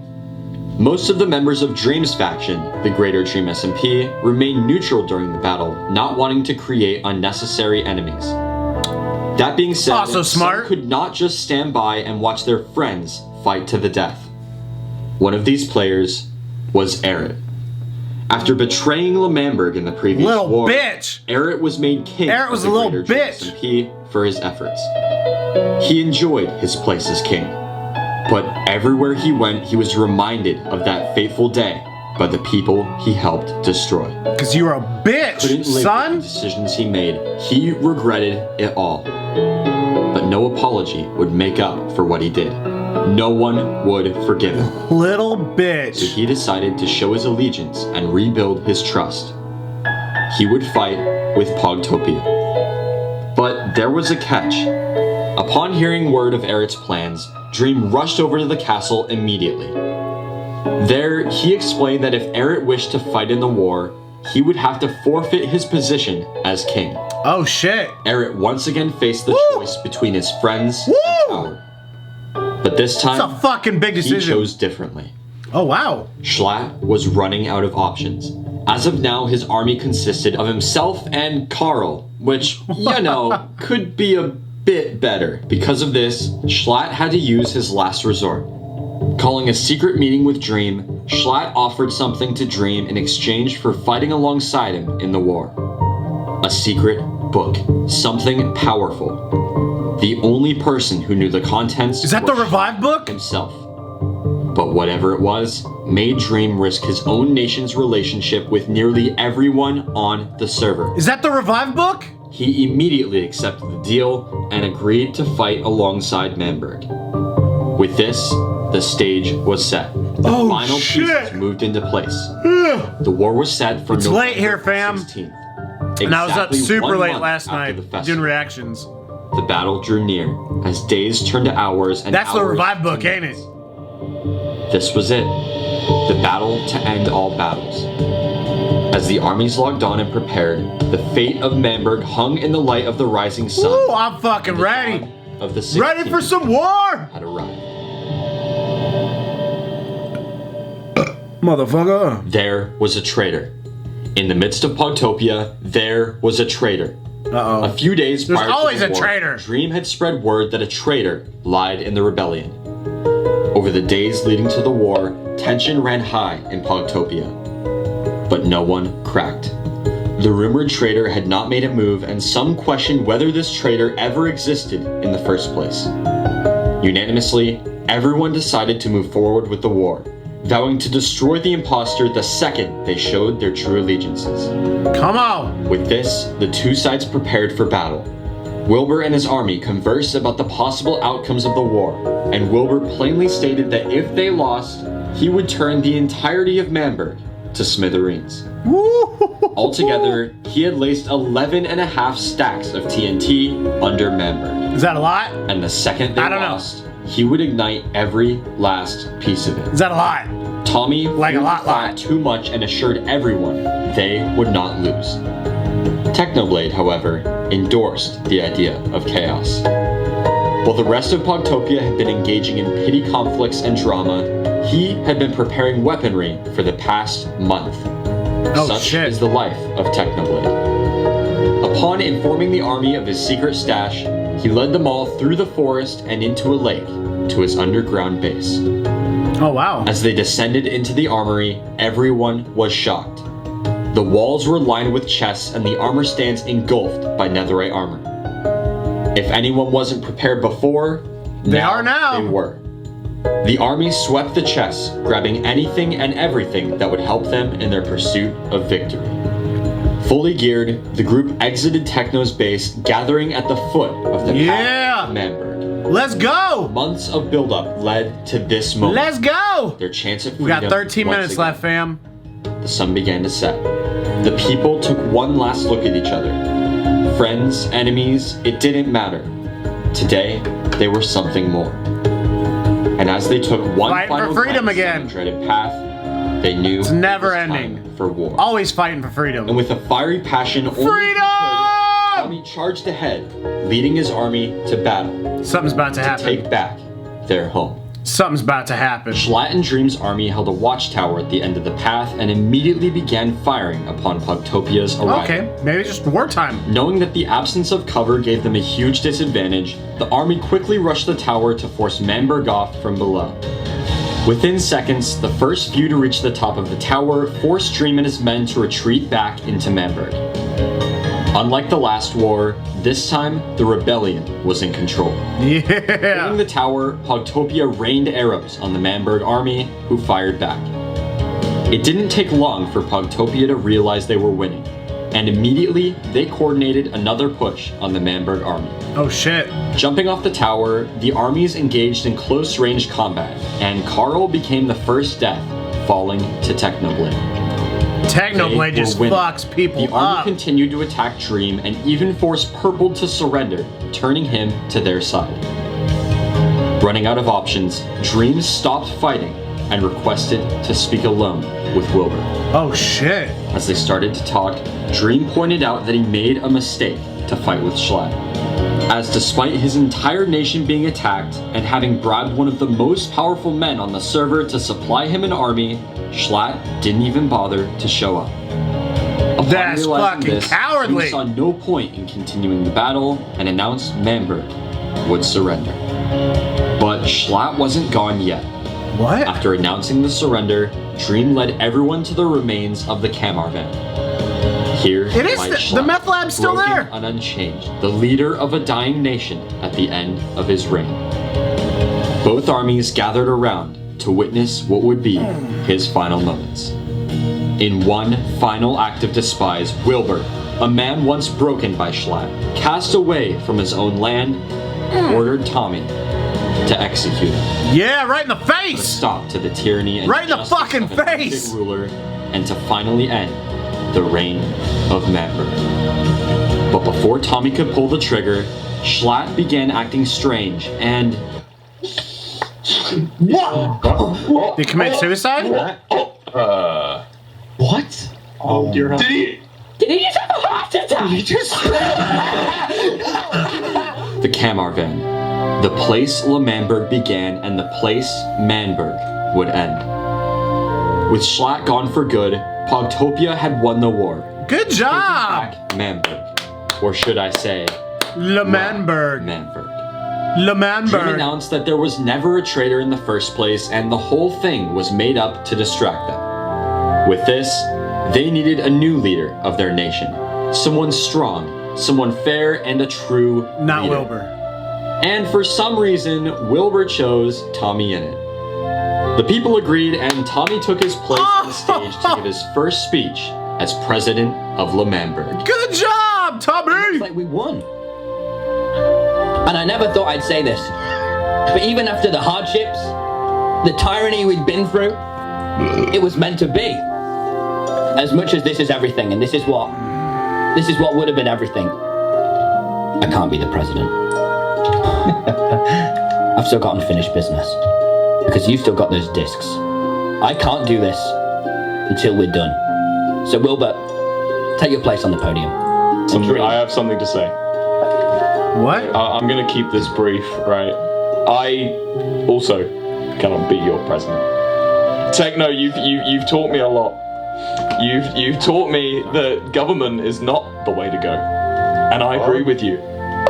Most of the members of Dream's faction, the Greater Dream SMP, remained neutral during the battle, not wanting to create unnecessary enemies. That being said, some could not just stand by and watch their friends fight to the death. One of these players was Erit. After betraying Manburg in the previous war, Erit was made king of the Greater Dream SMP for his efforts. He enjoyed his place as king, but everywhere he went, he was reminded of that fateful day by the people he helped destroy. Because you were a bitch, Couldn't live with the decisions he made. He regretted it all. But no apology would make up for what he did. No one would forgive him. Little bitch. So he decided to show his allegiance and rebuild his trust. He would fight with Pogtopia. But there was a catch. Upon hearing word of Erit's plans, Dream rushed over to the castle immediately. There, he explained that if Erit wished to fight in the war, he would have to forfeit his position as king. Oh shit. Erit once again faced the choice between his friends and power. But this time, it's a fucking big decision. He chose differently. Oh wow. Schlatt was running out of options. As of now, his army consisted of himself and Carl, which, you know, could be a bit better. Because of this, Schlatt had to use his last resort. Calling a secret meeting with Dream, Schlatt offered something to Dream in exchange for fighting alongside him in the war. A secret book. Something powerful. The only person who knew the contents is that the Revive book? Himself. But whatever it was, made Dream risk his own nation's relationship with nearly everyone on the server. Is that the Revive book? He immediately accepted the deal and agreed to fight alongside Manburg. With this, the stage was set. The final pieces moved into place. The war was set for November late here, fam. 16th. And I was up super 1 late month last after night doing reactions. The battle drew near as days turned to hours and That's hours the Revive to book, ain't it? This was it. The battle to end all battles. As the armies logged on and prepared, the fate of Manburg hung in the light of the rising sun. Ooh, I'm fucking ready. Of the Ready for some war? Had arrived. Motherfucker. There was a traitor. In the midst of Pogtopia, there was a traitor. Uh-oh. A few days prior always to the a war, traitor. Dream had spread word that a traitor lied in the rebellion. Over the days leading to the war, tension ran high in Pogtopia. But no one cracked. The rumored traitor had not made a move, and some questioned whether this traitor ever existed in the first place. Unanimously, everyone decided to move forward with the war, vowing to destroy the imposter the second they showed their true allegiances. Come on! With this, the two sides prepared for battle. Wilbur and his army conversed about the possible outcomes of the war, and Wilbur plainly stated that if they lost, he would turn the entirety of Manburg to smithereens. Altogether, he had laced 11.5 stacks of TNT under Manburg. Is that a lot? And the second they lost, he would ignite every last piece of it. Is that a lie? Tommy Like a lot thought too much and assured everyone they would not lose. Technoblade, however, endorsed the idea of chaos. While the rest of Pogtopia had been engaging in petty conflicts and drama, he had been preparing weaponry for the past month. Such is the life of Technoblade. Upon informing the army of his secret stash, he led them all through the forest and into a lake to his underground base. Oh, wow. As they descended into the armory, everyone was shocked. The walls were lined with chests and the armor stands engulfed by netherite armor. If anyone wasn't prepared before, they are now. They were. The army swept the chests, grabbing anything and everything that would help them in their pursuit of victory. Fully geared, the group exited Techno's base, gathering at the foot of the path of Manburg. Let's go! Months of buildup led to this moment. Let's go! Their chance of We freedom. got 13 once minutes again. left, fam. The sun began to set. The people took one last look at each other. Friends, enemies, it didn't matter. Today, they were something more. And as they took one Fighting final for freedom glance again. down the dreaded path, they knew It's never it was ending. time for war. Always fighting for freedom. And with a fiery passion, only Freedom! Tommy charged ahead, leading his army to battle. Something's about to happen. Take back their home. Something's about to happen. Schlatt and Dream's army held a watchtower at the end of the path and immediately began firing upon Pogtopia's arrival. Okay, maybe just wartime. Knowing that the absence of cover gave them a huge disadvantage, the army quickly rushed the tower to force Manburg off from below. Within seconds, the first few to reach the top of the tower forced Dream and his men to retreat back into Manburg. Unlike the last war, this time the rebellion was in control. Yeah. Filling the tower, Pogtopia rained arrows on the Manburg army, who fired back. It didn't take long for Pogtopia to realize they were winning, and immediately they coordinated another push on the Manburg army. Oh shit. Jumping off the tower, the armies engaged in close-range combat, and Carl became the first death, falling to Technoblade. Technoblade just fucks people The army up. continued to attack Dream and even forced Purple to surrender, turning him to their side. Running out of options, Dream stopped fighting and requested to speak alone with Wilbur. Oh shit. As they started to talk, Dream pointed out that he made a mistake to fight with Schlatt. As despite his entire nation being attacked and having bribed one of the most powerful men on the server to supply him an army, Schlatt didn't even bother to show up. Upon That's realizing fucking this, cowardly. He saw no point in continuing the battle and announced Manburg would surrender. But Schlatt wasn't gone yet. What? After announcing the surrender, Dream led everyone to the remains of the Kamar van. Here, It is lied the Schlatt, meth lab's still broken there. and unchanged, the leader of a dying nation at the end of his reign. Both armies gathered around to witness what would be his final moments. In one final act of despise, Wilbur, a man once broken by Schlatt, cast away from his own land, ordered Tommy to execute him. Yeah, right in the Put a face. stop to the tyranny and Right in the justice fucking of an unfit face. ruler, and to finally end the reign of Manburg. But before Tommy could pull the trigger, Schlatt began acting strange and Did he commit suicide? What? Oh dear. Did he? Did he just have a heart attack? the Kamar van. The place Manburg began and the place Manburg would end. With Schlatt gone for good, Pogtopia had won the war. Good job. Back Manburg. Or should I say, Manburg. Manburg. Dream Manburg. announced that there was never a traitor in the first place and the whole thing was made up to distract them. With this, they needed a new leader of their nation. Someone strong, someone fair, and a true Not leader. Wilbur. And for some reason, Wilbur chose TommyInnit. The people agreed and Tommy took his place on the stage to give his first speech as president of Manburg. Good job, Tommy. It's like we won. And I never thought I'd say this, but even after the hardships, the tyranny we'd been through, it was meant to be. As much as this is everything, and this is what would have been everything, I can't be the president. I I've still got unfinished business. Because you've still got those discs. I can't do this until we're done. So Wilbur, take your place on the podium. I have something to say. What? I'm gonna keep this brief, right? I also cannot be your president. Techno, you've taught me a lot. You've taught me that government is not the way to go, and I agree with you.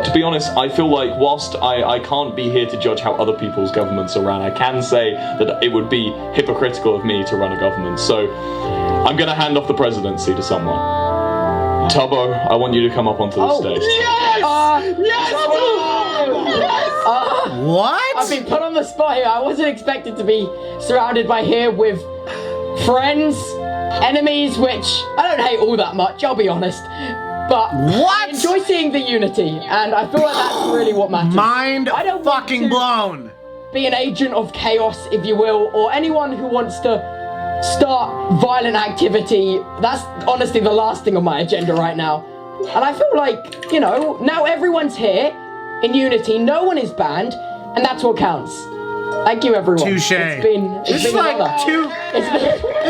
To be honest, I feel like whilst I can't be here to judge how other people's governments are ran, I can say that it would be hypocritical of me to run a government. So I'm gonna hand off the presidency to someone. Tubbo, I want you to come up onto the stage. What? I've been put on the spot here. I wasn't expected to be surrounded by here with friends, enemies, which I don't hate all that much, I'll be honest. But I enjoy seeing the unity, and I feel like that's really what matters. Mind I don't fucking blown. Be an agent of chaos, if you will, or anyone who wants to start violent activity. That's honestly the last thing on my agenda right now. And I feel like, you know, now everyone's here in unity, no one is banned, and that's what counts. Thank you, everyone. Touche. It's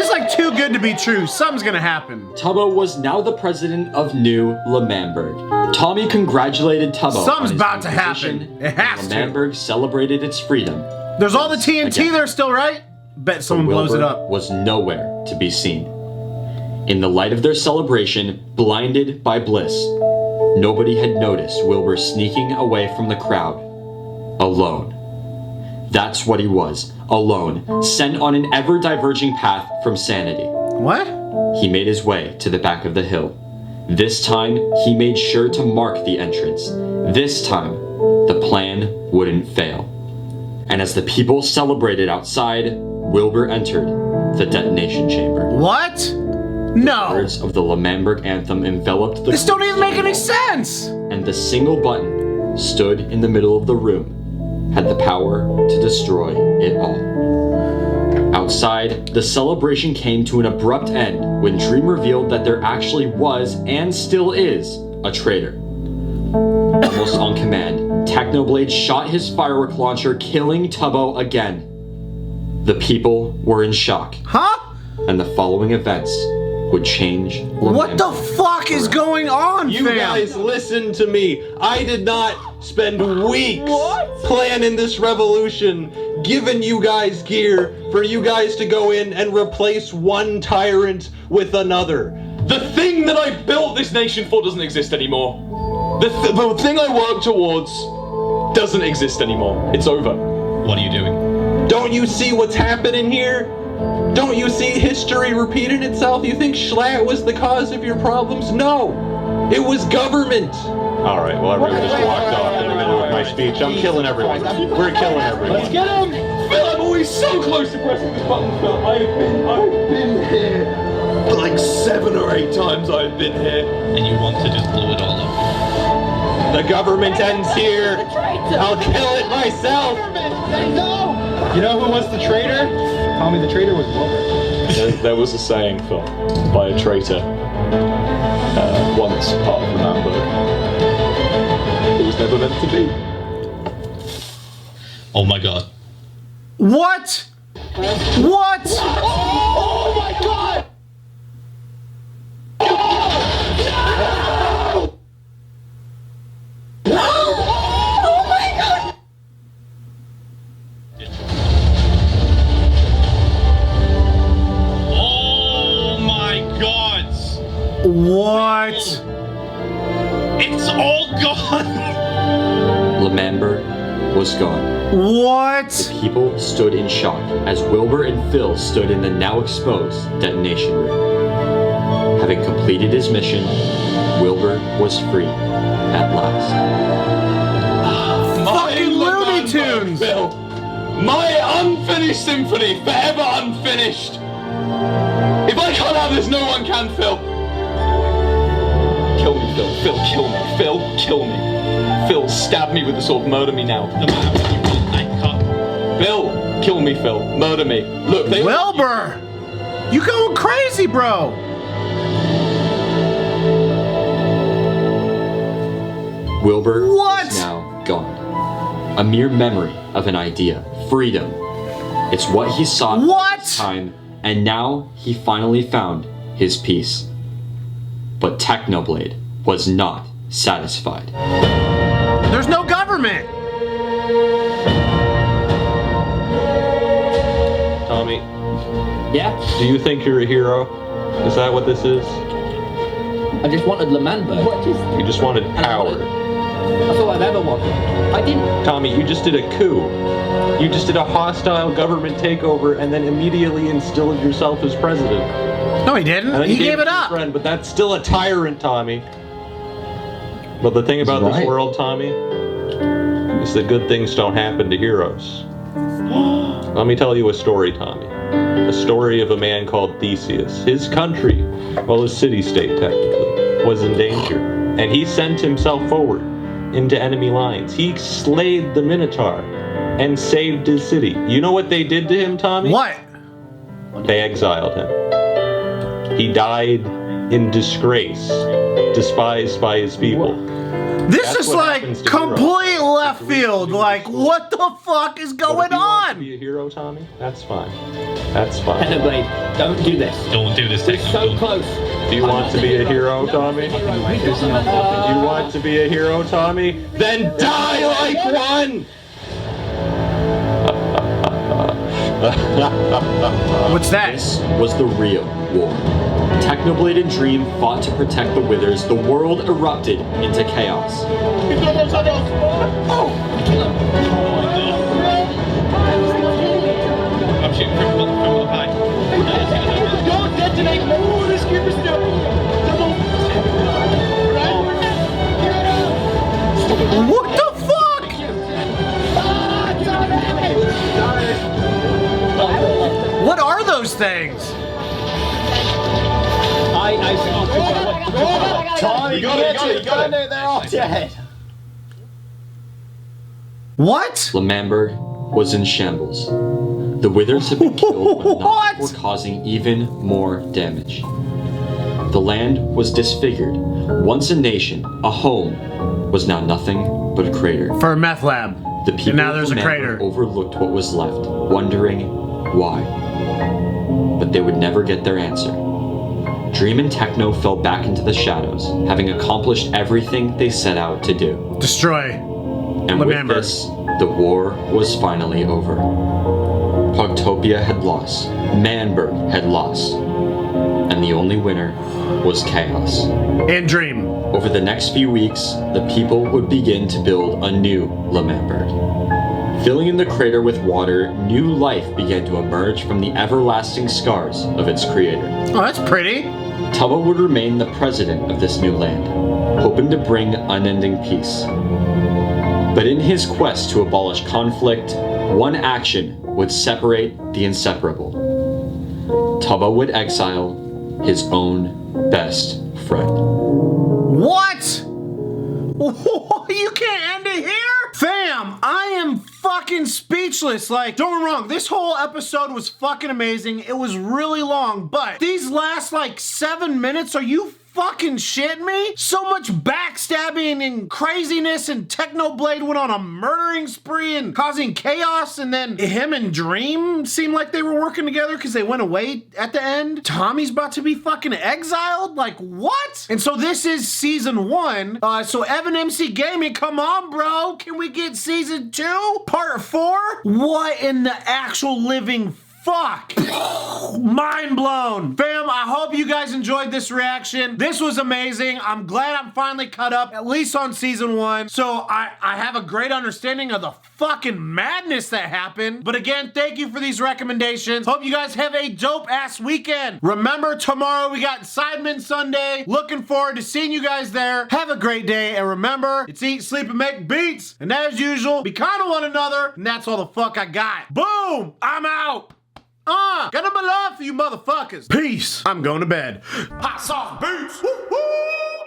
like too good to be true. Something's gonna happen. Tubbo was now the president of New Manburg. Tommy congratulated Tubbo. Something's on his about to new position, happen. It has to. Manburg celebrated its freedom. There's all the TNT there still, right? Bet someone blows it Wilbur up. was nowhere to be seen. In the light of their celebration, blinded by bliss, nobody had noticed Wilbur sneaking away from the crowd, alone. That's what he was, alone, sent on an ever-diverging path from sanity. What? He made his way to the back of the hill. This time, he made sure to mark the entrance. This time, the plan wouldn't fail. And as the people celebrated outside, Wilbur entered the detonation chamber. What? No. The words of the Manburg anthem enveloped the This don't even make any sense. and the single button stood in the middle of the room had the power to destroy it all. Outside, the celebration came to an abrupt end when Dream revealed that there actually was, and still is, a traitor. Almost on command, Technoblade shot his firework launcher, killing Tubbo again. The people were in shock. Huh? And the following events would change What the fuck is going on, You fam? guys listen to me. I did not spend weeks planning this revolution, giving you guys gear for you guys to go in and replace one tyrant with another. The thing that I built this nation for doesn't exist anymore. The thing I worked towards doesn't exist anymore. It's over. What are you doing? Don't you see what's happening here? Don't you see history repeating itself? You think Schlatt was the cause of your problems? No, it was government. All right, well, everyone just walked off in the middle of my speech. I'm killing everyone. We're killing everyone. Let's get him! Phil, I'm always so close to pressing this button, Phil. I've been here. Like 7 or 8 times I've been here. And you want to just blow it all up. The government ends here. I'll kill it myself. You know who was the traitor? Tommy the traitor was Wilbur. There was a saying, Phil, by a traitor, once part of Manburg. It was never meant to be. Oh my god. What? What? Oh my god! What? It's all gone! Manburg was gone. What? The people stood in shock as Wilbur and Phil stood in the now exposed detonation room. Having completed his mission, Wilbur was free at last. Fucking Looney Tunes! Phil, my unfinished symphony, forever unfinished. If I can't have this, no one can, Phil. Kill me, Phil. Phil, kill me. Phil, kill me. Phil, stab me with the sword. Murder me now. No matter what you want, I can't. Phil, kill me, Phil. Murder me. Look, they... Wilbur! You going crazy, bro! Wilbur What? was now gone. a mere memory of an idea. Freedom. It's what he sought all this time, and now he finally found his peace. But Technoblade was not satisfied. There's no government! Tommy. Yeah? Do you think you're a hero? Is that what this is? I just wanted Manburg. You just wanted power. That's all I've ever wanted. I didn't... Tommy, you just did a coup. You just did a hostile government takeover and then immediately instilled yourself as president. No, he didn't. He gave it up. Friend, but that's still a tyrant, Tommy. But the thing about this world, Tommy, is that good things don't happen to heroes. Let me tell you a story, Tommy. A story of a man called Theseus. His country, well, his city-state technically, was in danger. And he sent himself forward into enemy lines. He slayed the Minotaur and saved his city. You know what they did to him, Tommy? What? They exiled him. He died in disgrace, despised by his people. This is like complete left field. Like, what the fuck is going on? To be a hero, Tommy? That's fine. That's fine. Technoblade, don't do this. Don't do this, Technoblade. So close. Do you want to be a hero, Tommy? Do you want to be a hero, Tommy? Then die like one! What's that? This was the real war. Technoblade and Dream fought to protect the Withers. The world erupted into chaos. I'm shooting from the high. Don't detonate more! This keeper's still. What the fuck? What are those things? Tommy, you got it. They're all dead. What? Manburg was in shambles. The Withers had been killed, but none were causing even more damage. The land was disfigured. Once a nation, a home, was now nothing but a crater. For a meth lab. The people and now there's of a Manburg crater. overlooked what was left, wondering why. But they would never get their answer. Dream and Techno fell back into the shadows, having accomplished everything they set out to do. Destroy. And with this, the war was finally over. Pogtopia had lost, Manburg had lost, and the only winner was chaos. And Dream. Over the next few weeks, the people would begin to build a new Manburg. Filling in the crater with water, new life began to emerge from the everlasting scars of its creator. Oh, that's pretty. Tubba would remain the president of this new land, hoping to bring unending peace. But in his quest to abolish conflict, one action would separate the inseparable. Tubba would exile his own best friend. What? You can't end it here? Fam, I am fucking speechless. Like, don't get me wrong, this whole episode was fucking amazing. It was really long, but these last like 7 minutes, are you fucking shitting me? So much backstabbing and craziness, and Technoblade went on a murdering spree and causing chaos, and then him and Dream seemed like they were working together because they went away at the end. Tommy's about to be fucking exiled? Like, what? And so this is season 1. So Evan MC Gaming, come on, bro. Can we get season 2? Part 4? What in the actual living fuck? Mind blown. Fam, I hope you guys enjoyed this reaction. This was amazing. I'm glad I'm finally caught up, at least on season 1. So I have a great understanding of the fucking madness that happened. But again, thank you for these recommendations. Hope you guys have a dope ass weekend. Remember, tomorrow we got Sidemen Sunday. Looking forward to seeing you guys there. Have a great day. And remember, it's eat, sleep, and make beats. And as usual, be kind to one another. And that's all the fuck I got. Boom! I'm out. Got my love for you motherfuckers. Peace. I'm going to bed. Hot sauce boots. Woo, woo.